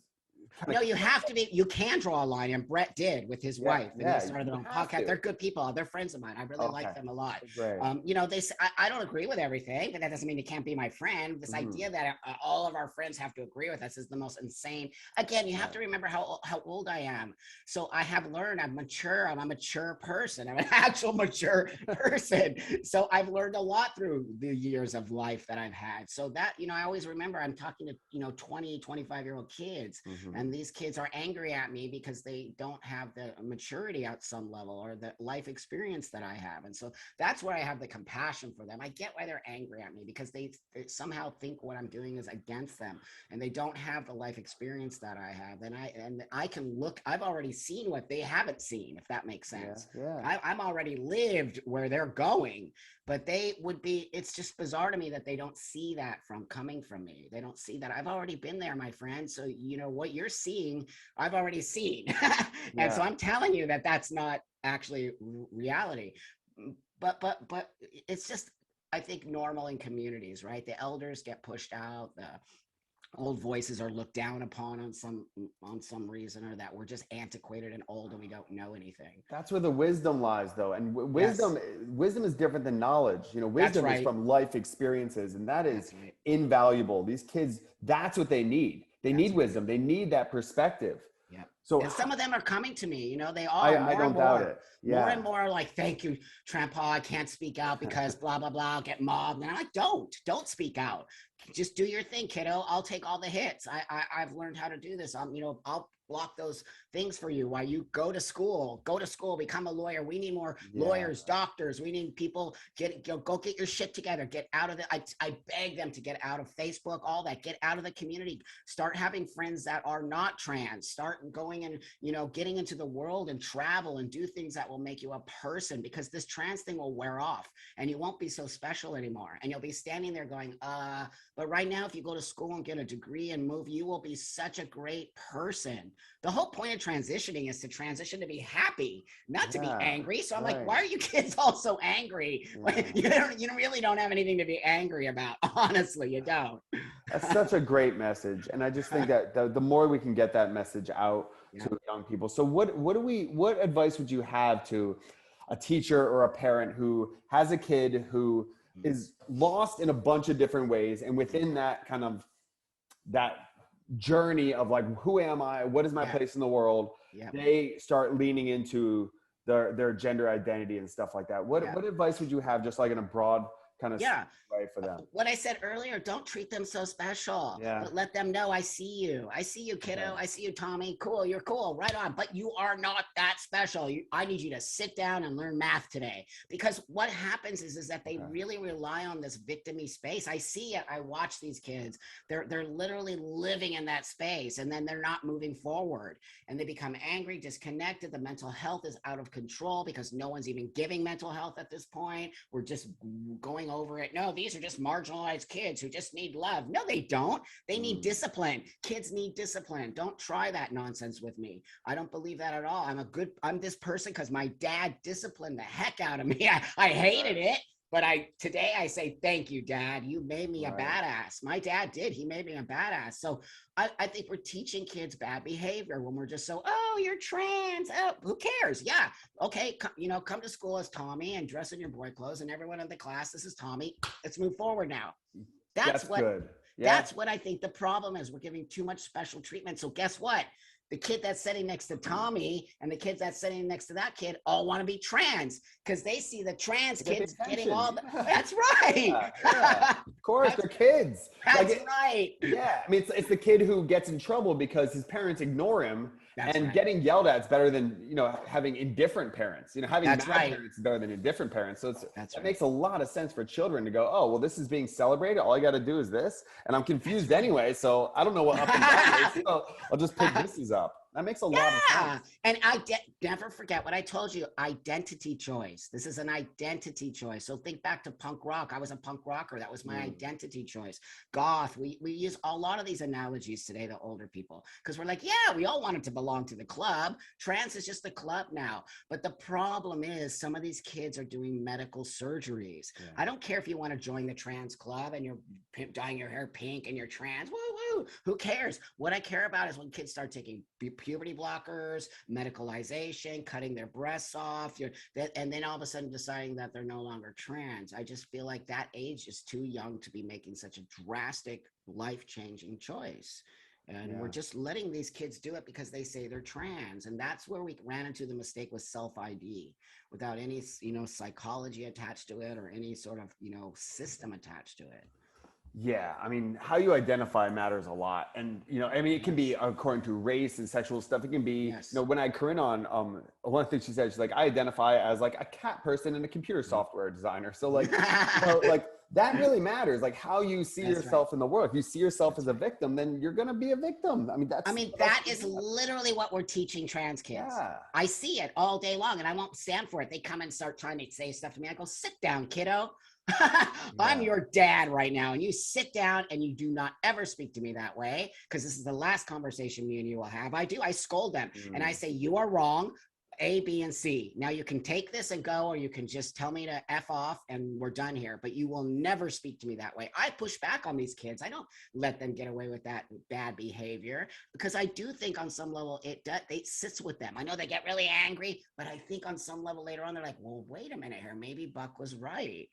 B: You have to be. You can draw a line, and Brett did with his wife, and they started their own podcast. They're good people. They're friends of mine. I really like them a lot. I don't agree with everything, but that doesn't mean you can't be my friend. This idea that all of our friends have to agree with us is the most insane. Again, you have to remember how old I am. So I have learned. I'm mature. I'm a mature person. I'm an actual mature person. So I've learned a lot through the years of life that I've had. So that I always remember I'm talking to 20, 25-year-old kids. And these kids are angry at me because they don't have the maturity at some level or the life experience that I have. And so that's where I have the compassion for them. I get why they're angry at me because they somehow think what I'm doing is against them and they don't have the life experience that I have. And I can look, I've already seen what they haven't seen, if that makes sense. I'm already lived where they're going, but it's just bizarre to me that they don't see that coming from me. They don't see that. I've already been there, my friend. So what you're seeing, I've already seen. And so I'm telling you that that's not actually reality. But it's just, I think, normal in communities, right? The elders get pushed out, the old voices are looked down upon on some reason, or that we're just antiquated and old and we don't know anything.
A: That's where the wisdom lies, though, and wisdom is different than knowledge. Wisdom is from life experiences, and that is invaluable. These kids, that's what they need. They need wisdom. They need that perspective.
B: Yeah.
A: So
B: and some of them are coming to me, they are.
A: I don't doubt it.
B: More and more like, thank you, Trampa, I can't speak out because blah, blah, blah, I'll get mobbed. And I'm like, don't speak out. Just do your thing, kiddo. I'll take all the hits. I've learned how to do this. I'll block those things for you while you go to school, become a lawyer. We need more lawyers, doctors. We need people, go get your shit together, get out of it. I beg them to get out of Facebook, all that, get out of the community, start having friends that are not trans, start going and, getting into the world and travel and do things that will make you a person, because this trans thing will wear off and you won't be so special anymore. And you'll be standing there going, but right now, if you go to school and get a degree and move, you will be such a great person. The whole point of transitioning is to transition to be happy, not to be angry. So I'm like, why are you kids all so angry? You really don't have anything to be angry about. Honestly, you don't.
A: That's such a great message. And I just think that the more we can get that message out to young people. So what advice would you have to a teacher or a parent who has a kid who is lost in a bunch of different ways, and within that kind of that journey of like, who am I? What is my place in the world? They start leaning into their gender identity and stuff like that. What advice would you have, just like in a broad kind of way for them?
B: What I said earlier, don't treat them so special, but let them know, I see you, kiddo. I see you, Tommy. Cool. You're cool. Right on. But you are not that special. I need you to sit down and learn math today, because what happens is that they really rely on this victim-y space. I see it. I watch these kids. They're literally living in that space, and then they're not moving forward, and they become angry, disconnected. The mental health is out of control because no one's even giving mental health at this point. We're just going over it. No, these are just marginalized kids who just need love. No, they don't. They need discipline. Kids need discipline. Don't try that nonsense with me. I don't believe that at all. I'm this person because my dad disciplined the heck out of me. I hated it. But today I say, thank you, Dad. You made me a
A: Right.
B: badass. My dad did. He made me a badass. So I think we're teaching kids bad behavior when we're just so, oh, you're trans. Oh, who cares? Yeah. Okay. Come to school as Tommy and dress in your boy clothes, and everyone in the class, this is Tommy. Let's move forward now.
A: That's
B: What
A: good. Yeah.
B: That's what I think the problem is. We're giving too much special treatment. So guess what? The kid that's sitting next to Tommy and the kids that's sitting next to that kid all want to be trans because they see the trans
A: Get the
B: kids getting
A: attention.
B: all the.
A: Yeah.
B: That's right.
A: Yeah. Of course, they're kids.
B: That's right.
A: Yeah, I mean, it's the kid who gets in trouble because his parents ignore him,
B: That's
A: and
B: right.
A: getting yelled at is better than having indifferent parents. Having
B: That's
A: bad
B: right.
A: parents is better than indifferent parents. So
B: That's
A: that
B: right.
A: makes a lot of sense for children to go, oh, well, this is being celebrated. All I got to do is this, and I'm confused anyway, so I don't know what up and down is. So I'll just pick this is up. That makes a lot of sense.
B: And never forget what I told you, identity choice. This is an identity choice. So think back to punk rock. I was a punk rocker. That was my identity choice. Goth. We use a lot of these analogies today to older people because we're like, yeah, we all wanted to belong to the club. Trans is just the club now. But the problem is some of these kids are doing medical surgeries. Yeah. I don't care if you want to join the trans club and you're dyeing your hair pink and you're trans. Woo woo. Who cares? What I care about is when kids start taking puberty blockers, medicalization, cutting their breasts off, and then all of a sudden deciding that they're no longer trans. I just feel like that age is too young to be making such a drastic, life-changing choice. And we're just letting these kids do it because they say they're trans. And that's where we ran into the mistake with self-ID without any, psychology attached to it or any sort of, system attached to it.
A: Yeah, I mean, how you identify matters a lot. And, it can be according to race and sexual stuff. It can be, when I had Corinne on, one thing she said, she's like, I identify as like a cat person and a computer software designer. So like, that really matters. Like how you see yourself in the world. If you see yourself as a victim, then you're going to be a victim. I mean,
B: that is literally what we're teaching trans kids. Yeah. I see it all day long and I won't stand for it. They come and start trying to say stuff to me. I go, sit down, kiddo. I'm your dad right now, and you sit down and you do not ever speak to me that way because this is the last conversation me and you will have. I scold them and I say, you are wrong. A, B, and C. Now you can take this and go, or you can just tell me to F off and we're done here, but you will never speak to me that way. I push back on these kids. I don't let them get away with that bad behavior because I do think on some level it sits with them. I know they get really angry, but I think on some level later on, they're like, well, wait a minute here. Maybe Buck was right.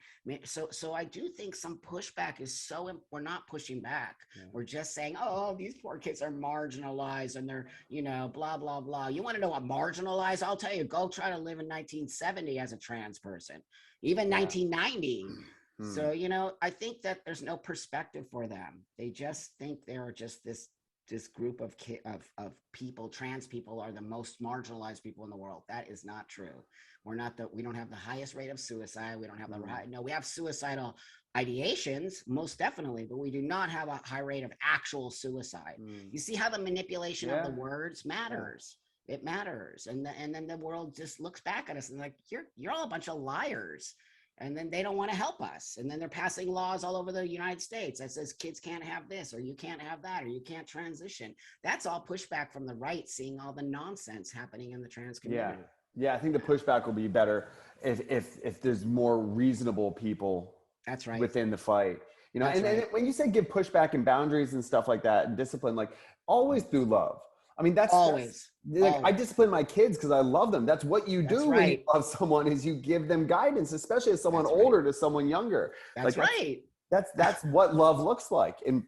B: So I do think some pushback is we're not pushing back. Yeah. We're just saying, oh, these poor kids are marginalized and they're, blah, blah, blah. You want to know what marginalized? I'll tell you, go try to live in 1970 as a trans person, even 1990. So, I think that there's no perspective for them. They just think they're just this group of people. Trans people are the most marginalized people in the world. That is not true. We don't have the highest rate of suicide. We don't have we have suicidal ideations, most definitely, but we do not have a high rate of actual suicide. You see how the manipulation of the words matters. It matters. And then the world just looks back at us and like, you're all a bunch of liars. And then they don't want to help us. And then they're passing laws all over the United States that says kids can't have this, or you can't have that, or you can't transition. That's all pushback from the right, seeing all the nonsense happening in the trans community.
A: Yeah, I think the pushback will be better if there's more reasonable people within the fight. And when you say give pushback and boundaries and stuff like that and discipline, like always through love. I mean, that's always. I discipline my kids because I love them. That's what you do when you love someone is you give them guidance, especially as someone older to someone younger.
B: That's right.
A: That's what love looks like in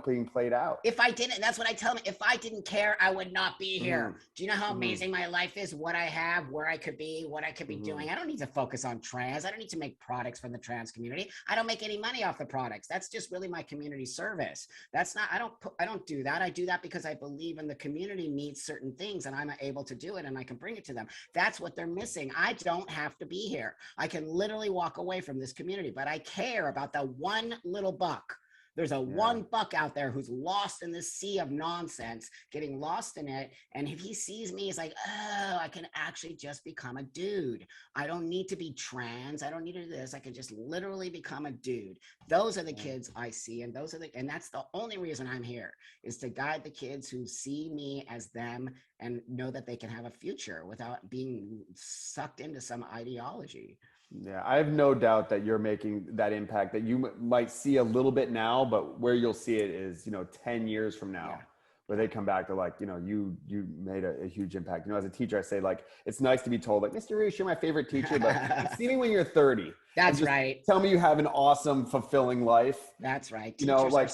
A: being played out.
B: If I didn't, that's what I tell them. If I didn't care, I would not be here. Do you know how amazing my life is? What I have, where I could be, what I could be doing. I don't need to focus on trans. I don't need to make products for the trans community. I don't make any money off the products. That's just really my community service. That's not. I don't do that. I do that because I believe in the community needs certain things, and I'm able to do it, and I can bring it to them. That's what they're missing. I don't have to be here. I can literally walk away from this community, but I care about the one little buck. There's a one buck out there who's lost in this sea of nonsense, getting lost in it. And if he sees me, he's like, oh, I can actually just become a dude. I don't need to be trans. I don't need to do this. I can just literally become a dude. Those are the kids I see. And that's the only reason I'm here, is to guide the kids who see me as them and know that they can have a future without being sucked into some ideology.
A: Yeah, I have no doubt that you're making that impact that you might see a little bit now, but where you'll see it is, 10 years from now,
B: Yeah.
A: where they come back to like, you made a huge impact. As a teacher, I say like, it's nice to be told like, Mr. Roosh, you're my favorite teacher, but see me when you're 30 and
B: That's
A: just
B: right.
A: tell me you have an awesome, fulfilling life.
B: That's right.
A: Like,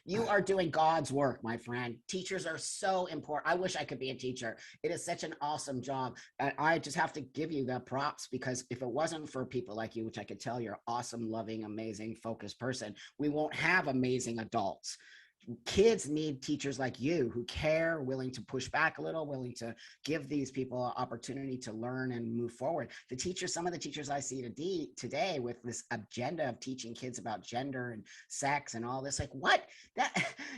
B: You are doing God's work, my friend. Teachers are so important. I wish I could be a teacher. It is such an awesome job. And I just have to give you the props because if it wasn't for people like you, which I could tell you're awesome, loving, amazing, focused person, we won't have amazing adults. Kids need teachers like you who care, willing to push back a little, willing to give these people an opportunity to learn and move forward. Some of the teachers I see today with this agenda of teaching kids about gender and sex and all this, like what?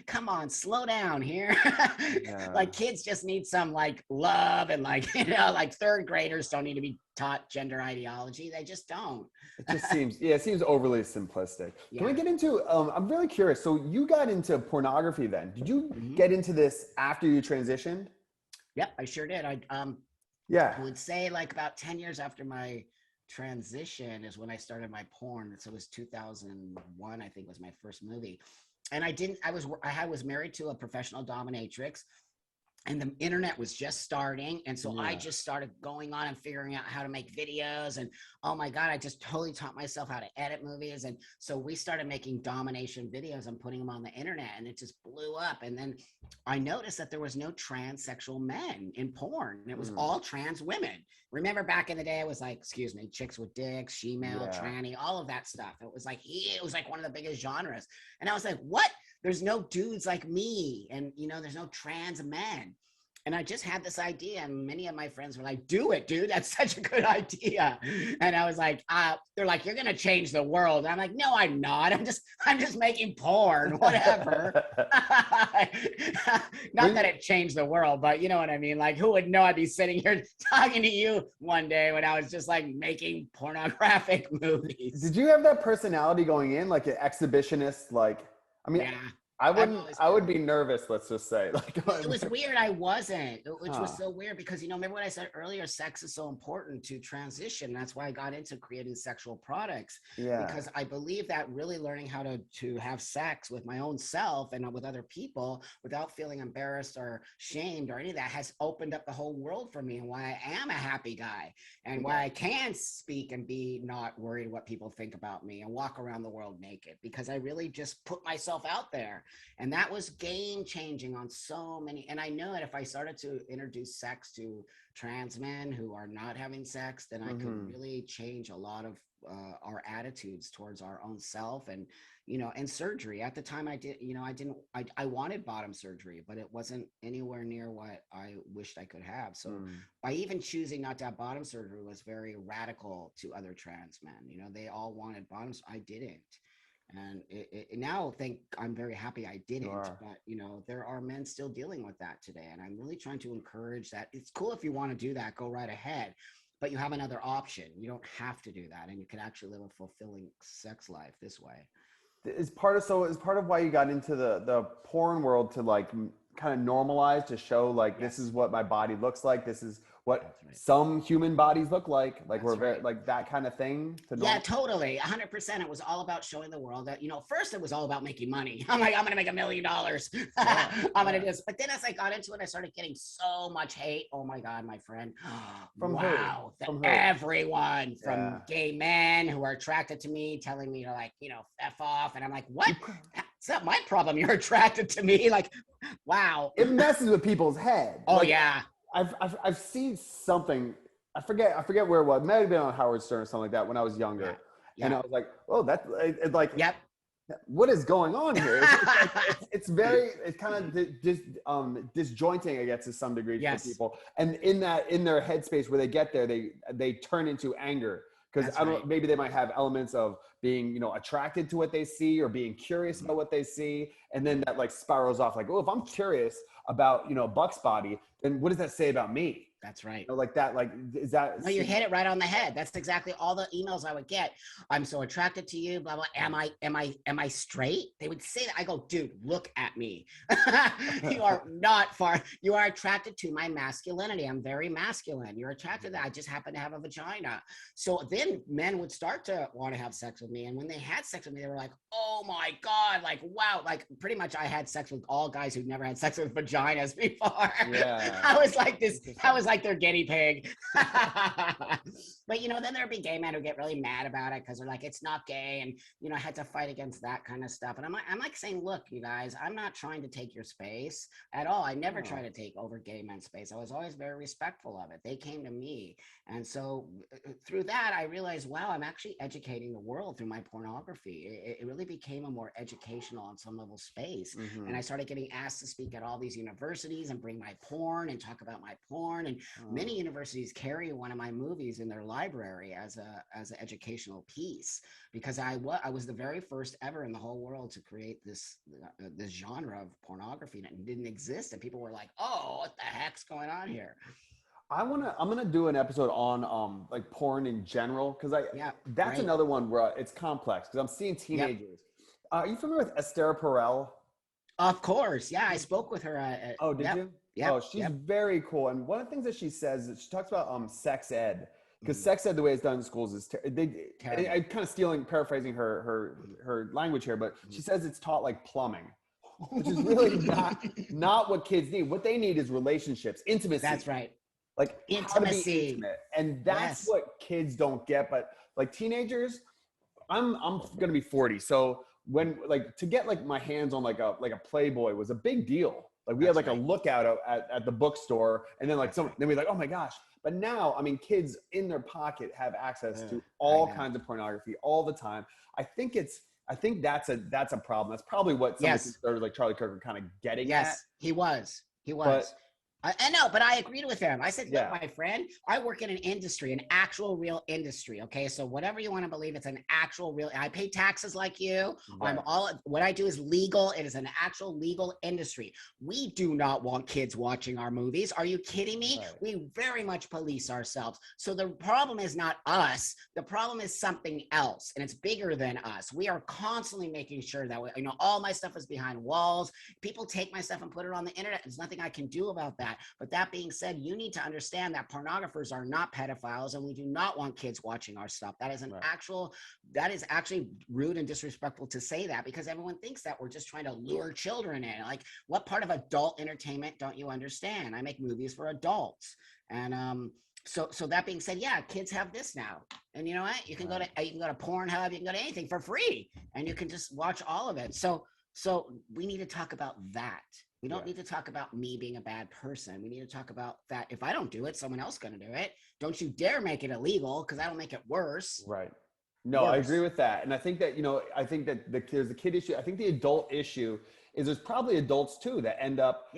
B: Come on, slow down here.
A: yeah.
B: Like kids just need some like love and like, like third graders don't need to be taught gender ideology. They just don't.
A: It just seems overly simplistic. Can we
B: Yeah.
A: get into, I'm really curious. So you got into pornography then. Did you
B: Mhm.
A: get into this after you transitioned?
B: Yep, I sure did.
A: Yeah.
B: I would say like about 10 years after my transition is when I started my porn. So it was 2001, I think was my first movie. And I was married to a professional dominatrix and the internet was just starting. And so I
A: Yeah.
B: just started going on and figuring out how to make videos. And oh my God, I just totally taught myself how to edit movies. And so we started making domination videos and putting them on the internet and it just blew up. And then I noticed that there was no transsexual men in porn. It was all trans women. Remember back in the day, it was like, excuse me, chicks with dicks, she-male,
A: Yeah.
B: tranny, all of that stuff. It was like one of the biggest genres. And I was like, what? There's no dudes like me. And, there's no trans men. And I just had this idea, and many of my friends were like, do it, dude. That's such a good idea. And I was like, they're like, you're gonna change the world. And I'm like, no, I'm not. I'm just making porn, whatever. Not that it changed the world, but you know what I mean? Like, who would know I'd be sitting here talking to you one day when I was just like making pornographic movies.
A: Did you have that personality going in, like an exhibitionist? Like, I mean,
B: Yeah.
A: I would be nervous, let's just say. Like,
B: It was weird. I wasn't, which was
A: Huh.
B: so weird because, remember what I said earlier? Sex is so important to transition. That's why I got into creating sexual products
A: Yeah.
B: because I believe that really learning how to have sex with my own self and with other people without feeling embarrassed or shamed or any of that has opened up the whole world for me and why I am a happy guy and why I can speak and be not worried what people think about me and walk around the world naked because I really just put myself out there. And that was game changing on so many. And I know that if I started to introduce sex to trans men who are not having sex, then I could really change a lot of our attitudes towards our own self and, and surgery. At the time I did, I wanted bottom surgery, but it wasn't anywhere near what I wished I could have. So by even choosing not to have bottom surgery was very radical to other trans men. They all wanted bottoms. I didn't. And now I'm very happy I didn't, but there are men still dealing with that today. And I'm really trying to encourage that. It's cool if you want to do that, go right ahead, but you have another option. You don't have to do that. And you can actually live a fulfilling sex life this way.
A: Is part of why you got into the porn world to like kind of normalize to show like this is what my body looks like, this is what some human bodies look like we're very like that kind of thing to
B: yeah, totally 100%. It was all about showing the world that first it was all about making money. I'm like, I'm gonna make $1 million. I'm gonna do this. But then as I got into it, I started getting so much hate. Oh my God, my friend.
A: From
B: wow.
A: From
B: everyone from gay men who are attracted to me telling me to like F off, and I'm like, what? It's not my problem you're attracted to me. Like, wow.
A: It messes with people's head.
B: Oh
A: like,
B: yeah.
A: I've seen something. I forget where it was. It might have been on Howard Stern or something like that when I was younger.
B: Yeah.
A: And I was like, oh, that's like,
B: yep.
A: What is going on here? It's kind of disjointing, I guess, to some degree for people. And in their headspace where they get there, they turn into anger. Because maybe they might have elements of being, attracted to what they see or being curious about what they see. And then that like spirals off like, oh, if I'm curious about, Buck's body, then what does that say about me?
B: That's right.
A: Like that, like, is that?
B: No, you hit it right on the head. That's exactly all the emails I would get. I'm so attracted to you, blah blah. Am I straight? They would say that. I go, dude, look at me. You are not far. You are attracted to my masculinity. I'm very masculine. You're attracted to that. I just happen to have a vagina. So then men would start to want to have sex with me. And when they had sex with me, they were like, oh my God, like, wow. Like pretty much I had sex with all guys who'd never had sex with vaginas before.
A: Yeah.
B: I was like their guinea pig. But then there'd be gay men who get really mad about it because they're like, it's not gay. And I had to fight against that kind of stuff. And I'm like saying, look, you guys, I'm not trying to take your space at all. I never try to take over gay men's space. I was always very respectful of it. They came to me. And so through that, I realized, wow, I'm actually educating the world through my pornography. It really became a more educational on some level space. And I started getting asked to speak at all these universities and bring my porn and talk about my porn. And many universities carry one of my movies in their library as an educational piece, because I was the very first ever in the whole world to create this genre of pornography that didn't exist, and people were like, oh, what the heck's going on here?
A: I'm gonna do an episode on like porn in general, because that's
B: great.
A: another one where it's complex, because I'm seeing teenagers. Are you familiar with Esther Perel?
B: Of course, yeah. I spoke with her.
A: Oh, did you?
B: Yeah.
A: Oh, she's very cool. And one of the things that she says is she talks about sex ed, because sex ed, the way it's done in schools, is I'm kind of paraphrasing her language here, but she says it's taught like plumbing, which is really not what kids need. What they need is relationships, intimacy.
B: That's right.
A: Like
B: intimacy.
A: How to be intimate. And that's what kids don't get. But like teenagers, I'm gonna be 40, so when to get my hands on like a Playboy was a big deal. Like we had a lookout at the bookstore, and then then we're like, oh my gosh. But now, I mean, kids in their pocket have access to all kinds of pornography all the time. I think that's a problem. That's probably what some of the conservatives like Charlie Kirk are kind of getting at.
B: Yes, he was. I know, but I agreed with him. I said, look, my friend, I work in an industry, an actual real industry. Okay. So whatever you want to believe, it's an actual real, I pay taxes like you. Right. What I do is legal. It is an actual legal industry. We do not want kids watching our movies. Are you kidding me? Right. We very much police ourselves. So the problem is not us. The problem is something else. And it's bigger than us. We are constantly making sure that all my stuff is behind walls. People take my stuff and put it on the internet. There's nothing I can do about that. But that being said, you need to understand that pornographers are not pedophiles, and we do not want kids watching our stuff. That is that is actually rude and disrespectful to say that, because everyone thinks that we're just trying to lure children in. Like, what part of adult entertainment don't you understand? I make movies for adults. And so that being said, kids have this now. And you know what? You can go to Pornhub, you can go to anything for free, and you can just watch all of it. So we need to talk about that. We don't need to talk about me being a bad person. We need to talk about that if I don't do it, someone else is going to do it. Don't you dare make it illegal, because that'll make it worse.
A: Right. No, I agree with that. And I think that, there's the kid issue. I think the adult issue is there's probably adults too that end up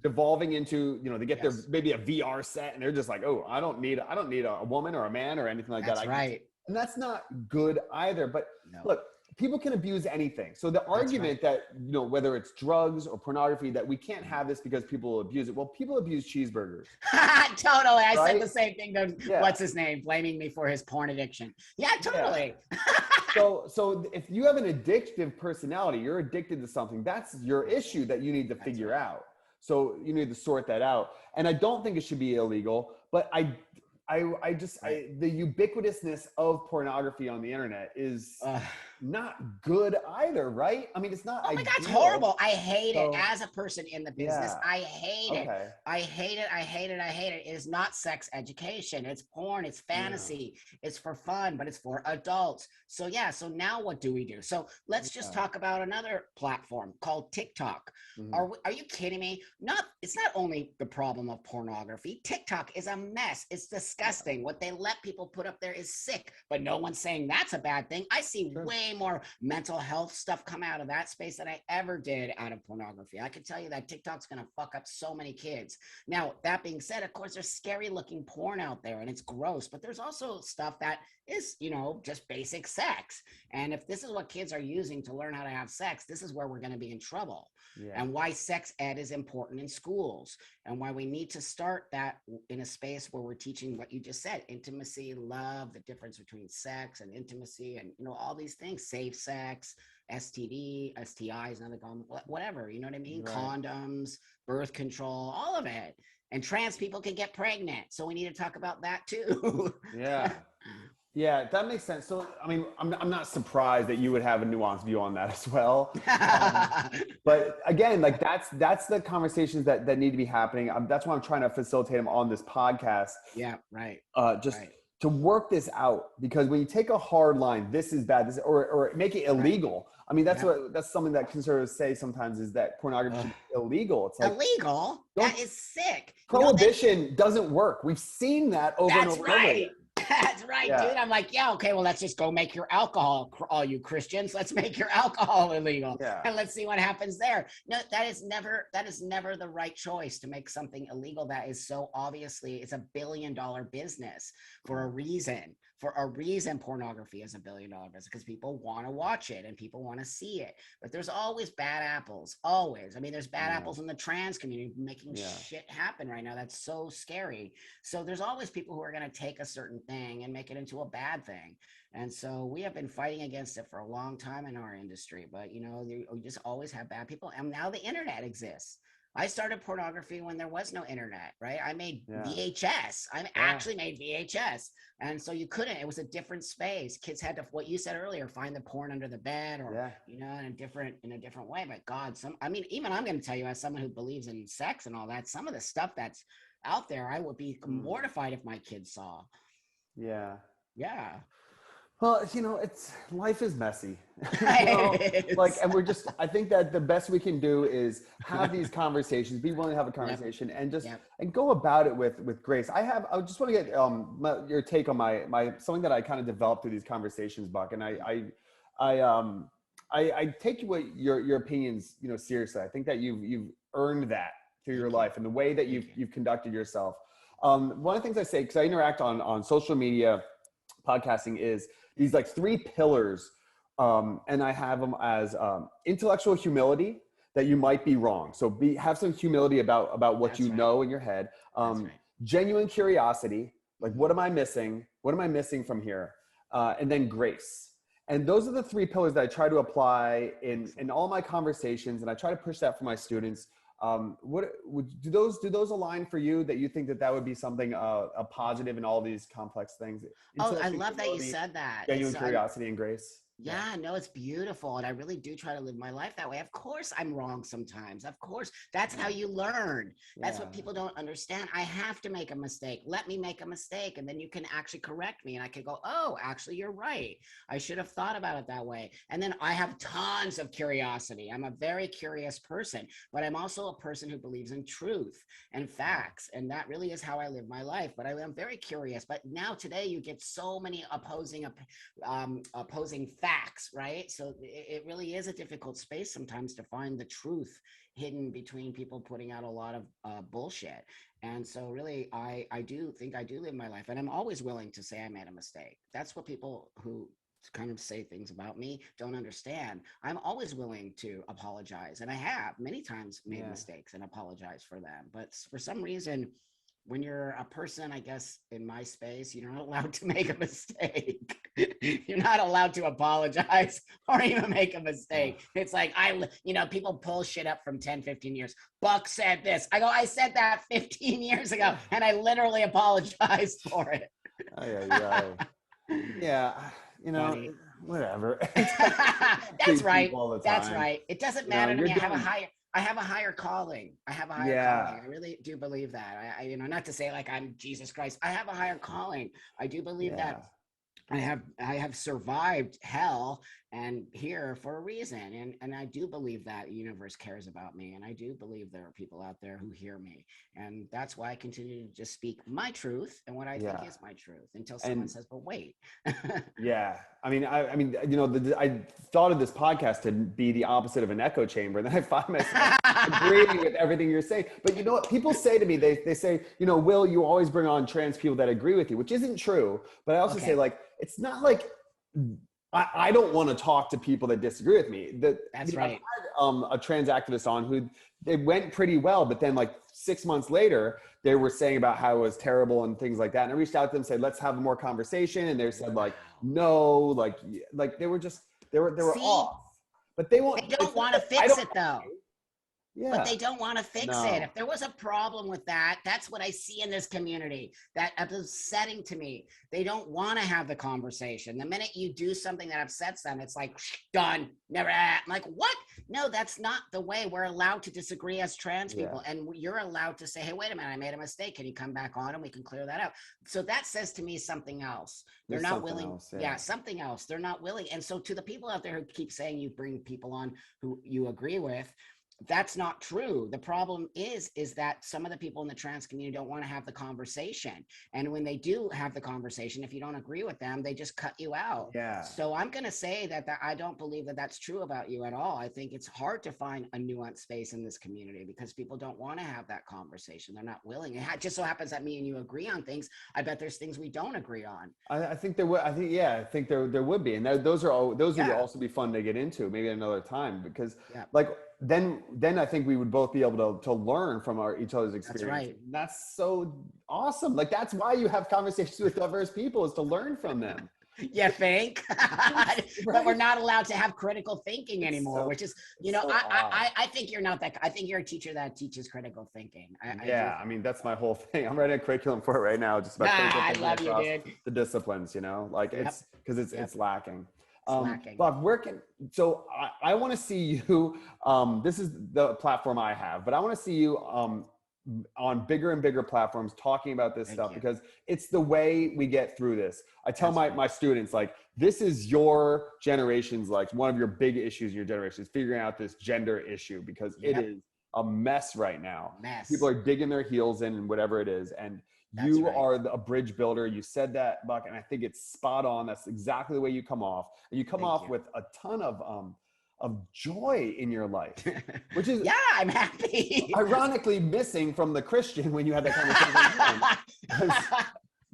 A: devolving into, they get their maybe a VR set, and they're just like, oh, I don't need a woman or a man or anything like that.
B: That's right.
A: And that's not good either. But look, people can abuse anything. So the argument that, whether it's drugs or pornography, that we can't have this because people abuse it. Well, people abuse cheeseburgers.
B: Totally. I said the same thing to what's his name, blaming me for his porn addiction. Yeah, totally.
A: Yeah. So if you have an addictive personality, you're addicted to something, that's your issue that you need to figure out. So you need to sort that out. And I don't think it should be illegal, but the ubiquitousness of pornography on the internet is not good either, right? I mean, it's not.
B: Oh my God, it's horrible. I hate it as a person in the business. I hate it. I hate it. It is not sex education. It's porn. It's fantasy. It's for fun, but it's for adults. So now what do we do? So let's just talk about another platform called TikTok. Are you kidding me? It's not only the problem of pornography. TikTok is a mess. It's disgusting. What they let people put up there is sick, but no one's saying that's a bad thing. I see way more mental health stuff come out of that space than I ever did out of pornography. I can tell you that TikTok's going to fuck up so many kids. Now, that being said, of course, there's scary looking porn out there and it's gross, but there's also stuff that is, you know, just basic sex. And if this is what kids are using to learn how to have sex, this is where we're going to be in trouble. And why sex ed is important in schools, and why we need to start that in a space where we're teaching what you just said: intimacy, love, the difference between sex and intimacy, and, you know, all these things, safe sex, STD, STIs, another whatever, you know what I mean?
A: Right.
B: Condoms, birth control, all of it. And trans people can get pregnant. So we need to talk about that too.
A: Yeah. Yeah, that makes sense. So, I mean, I'm not surprised that you would have a nuanced view on that as well. But again, like that's the conversations that need to be happening. That's why I'm trying to facilitate them on this podcast.
B: Yeah, right.
A: Just
B: right.
A: to work this out, because when you take a hard line, this is bad, this, or make it illegal. I mean, that's something that conservatives say sometimes, is that pornography should be illegal. It's like,
B: illegal? That is sick.
A: Prohibition doesn't work. We've seen that over and over and over again.
B: That's right, dude. I'm like, yeah, okay, well, let's just go make your alcohol, all you Christians. Let's make your alcohol illegal, and let's see what happens there. No, that is never the right choice, to make something illegal that is so obviously, it's $1 billion business for a reason. For a reason, pornography is $1 billion business, because people want to watch it and people want to see it. But there's always bad apples, always. I mean, there's bad apples in the trans community making shit happen right now. That's so scary. So there's always people who are going to take a certain thing and make it into a bad thing. And so we have been fighting against it for a long time in our industry. But, you know, we just always have bad people. And now the internet exists. I started pornography when there was no internet, right? I made VHS. I actually made VHS. And so you couldn't, it was a different space. Kids had to, what you said earlier, find the porn under the bed, or, you know, in a different way. But God, even I'm going to tell you, as someone who believes in sex and all that, some of the stuff that's out there, I would be mortified if my kids saw.
A: Yeah.
B: Yeah.
A: Well, you know, life is messy. You know, like, and I think that the best we can do is have these conversations, be willing to have a conversation, and just and go about it with grace. I just want to get your take on my something that I kind of developed through these conversations, Buck. And I take your opinions, you know, seriously. I think that you've earned that through your life and the way that you've conducted yourself. One of the things I say, because I interact on social media, podcasting, is these like 3 pillars, and I have them as intellectual humility, that you might be wrong. So have some humility about what you know in your head. Genuine curiosity, like what am I missing? What am I missing from here? And then grace. And those are the 3 pillars that I try to apply in all my conversations, and I try to push that for my students. Do those align for you, that you think that would be something a positive in all these complex things?
B: Oh, I love that you said that.
A: Genuine curiosity and grace.
B: Yeah, no, it's beautiful. And I really do try to live my life that way. Of course, I'm wrong sometimes. Of course, that's how you learn. That's what people don't understand. I have to make a mistake. Let me make a mistake. And then you can actually correct me. And I can go, oh, actually, you're right. I should have thought about it that way. And then I have tons of curiosity. I'm a very curious person, but I'm also a person who believes in truth and facts. And that really is how I live my life. But I'm very curious. But now today, you get so many opposing facts, right? So it really is a difficult space sometimes to find the truth hidden between people putting out a lot of bullshit. And so really, I do think I do live my life, and I'm always willing to say I made a mistake. That's what people who kind of say things about me don't understand. I'm always willing to apologize, and I have many times made mistakes and apologized for them. But for some reason, when you're a person, I guess, in my space, you're not allowed to make a mistake. You're not allowed to apologize or even make a mistake. It's like, people pull shit up from 10, 15 years. Buck said this. I go, I said that 15 years ago, and I literally apologized for it.
A: Yeah, you know, funny. Whatever.
B: That's right. That's right. It doesn't matter to me. I have a higher calling. I have a higher calling. I really do believe that. I not to say like I'm Jesus Christ. I have a higher calling. I do believe that I have survived hell and here for a reason. And I do believe that the universe cares about me. And I do believe there are people out there who hear me. And that's why I continue to just speak my truth and what I think
A: Yeah.
B: is my truth until someone
A: And
B: says, but wait.
A: yeah, I mean, I thought of this podcast to be the opposite of an echo chamber, and then I find myself agreeing with everything you're saying. But you know what? People say to me, they say, Will, you always bring on trans people that agree with you, which isn't true. But I also say,
B: Okay.
A: like, it's not like I don't want to talk to people that disagree with me.
B: That's
A: I've
B: right.
A: had a trans activist on who they went pretty well, but then like 6 months later, they were saying about how it was terrible and things like that. And I reached out to them and said, let's have more conversation. And they said like,
B: Wow.
A: no, like they were just, they were
B: See,
A: off, but they
B: they
A: won't,
B: don't
A: it's not
B: want to
A: that I
B: fix
A: don't,
B: it though. But
A: yeah,
B: they don't want to fix it.
A: no,
B: If there was a problem with that, that's what I see in this community. That is upsetting to me. They don't want to have the conversation. The minute you do something that upsets them, it's like done. Never. I'm like, what? No, that's not the way. We're allowed to disagree as trans
A: yeah,
B: people, and you're allowed to say, "Hey, wait a minute, I made a mistake. Can you come back on and we can clear that out?" So that says to me something else. They're
A: there's
B: not
A: something
B: willing.
A: else,
B: Yeah, something else. They're not willing. And so to the people out there who keep saying you bring people on who you agree with, that's not true. The problem is that some of the people in the trans community don't want to have the conversation. And when they do have the conversation, if you don't agree with them, they just cut you out.
A: yeah.
B: So I'm going to say that I don't believe that that's true about you at all. I think it's hard to find a nuanced space in this community because people don't want to have that conversation. They're not willing. It just so happens that me and you agree on things. I bet there's things we don't agree on.
A: I think there would. I think there would be, and those would
B: Yeah.
A: also be fun to get into maybe another time because
B: Yeah.
A: like then I think we would both be able to learn from each other's
B: That's
A: experience.
B: right.
A: That's so awesome. Like that's why you have conversations with diverse people is to learn from them.
B: You think? But we're
A: Right?
B: not allowed to have critical thinking
A: It's
B: anymore,
A: so
B: which is,
A: it's so odd.
B: I think you're not that. I think you're a teacher that teaches critical thinking. I do.
A: Yeah, I mean that's my whole thing. I'm writing a curriculum for it right now, just about critical
B: I
A: thinking
B: love you,
A: across
B: dude.
A: the disciplines. Like
B: Yep.
A: it's because
B: Yep.
A: it's lacking.
B: It's lacking.
A: Bob, so I want to see you. This is the platform I have, but I want to see you on bigger and bigger platforms talking about this
B: Thank
A: stuff
B: you.
A: because it's the way we get through this. I tell
B: That's right.
A: my students like this is your generation's like one of your big issues in your generation is figuring out this gender issue because it
B: Yep.
A: is a mess right now. People
B: Mess.
A: are digging their heels in and whatever it is. And
B: That's
A: you
B: right.
A: are a bridge builder. You said that, Buck, and I think it's spot on. That's exactly the way you come off. And you come
B: Thank
A: off
B: you.
A: with a ton of joy in your life, which is
B: Yeah, I'm happy.
A: ironically missing from the Christian when you had that conversation.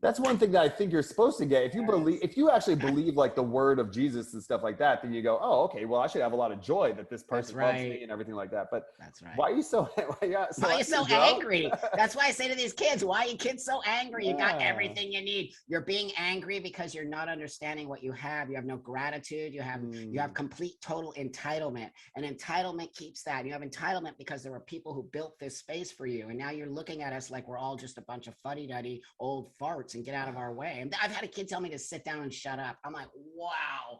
A: That's one thing that I think you're supposed to get. If you actually believe like the word of Jesus and stuff like that, then you go, oh, okay, well, I should have a lot of joy that this person loves me and everything like that. But
B: That's right.
A: why are you so
B: Why are you so angry? That's why I say to these kids, why are you kids so angry? You got
A: Yeah.
B: everything you need. You're being angry because you're not understanding what you have. You have no gratitude. You have complete total entitlement. And entitlement keeps that. You have entitlement because there were people who built this space for you. And now you're looking at us like we're all just a bunch of fuddy-duddy old farts and get out of our way. And I've had a kid tell me to sit down and shut up. I'm like, wow.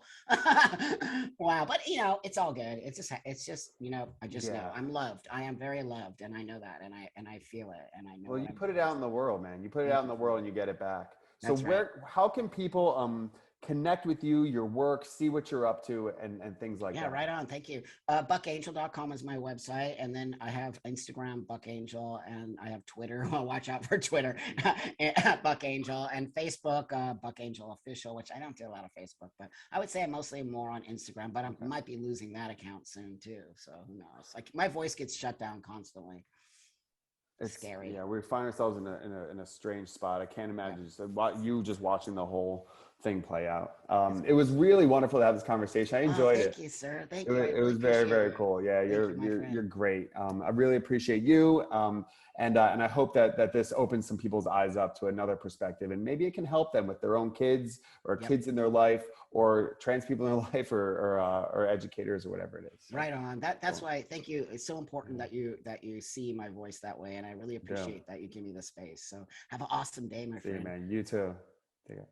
B: Wow. But it's all good. It's just, I just know I'm loved. I am very loved. And I know that. And I feel it. And I know.
A: Well, you put it out in the world, man. You put it out in the world and you get it back. So
B: That's right.
A: how can people connect with you, your work, see what you're up to and things like that?
B: Yeah, right on. Thank you. Buckangel.com is my website. And then I have Instagram, Buckangel, and I have Twitter. Well, watch out for Twitter, Buckangel, and Facebook, Buckangel Official, which I don't do a lot of Facebook, but I would say I'm mostly more on Instagram, but I might be losing that account soon too. So who knows? Like my voice gets shut down constantly. It's scary.
A: Yeah, we find ourselves in a strange spot. I can't imagine just watching the whole thing play out. It was really wonderful to have this conversation. I enjoyed it.
B: Thank you, sir. Thank you.
A: It was very, very cool. Yeah, you're great. I really appreciate you. And I hope that this opens some people's eyes up to another perspective, and maybe it can help them with their own kids or kids in their life or trans people in their life or educators or whatever it is. So,
B: right on. That's why. Thank you. It's so important that you see my voice that way, and I really appreciate that you give me the space. So have an awesome day, my friend.
A: See you, man. You too. Take care.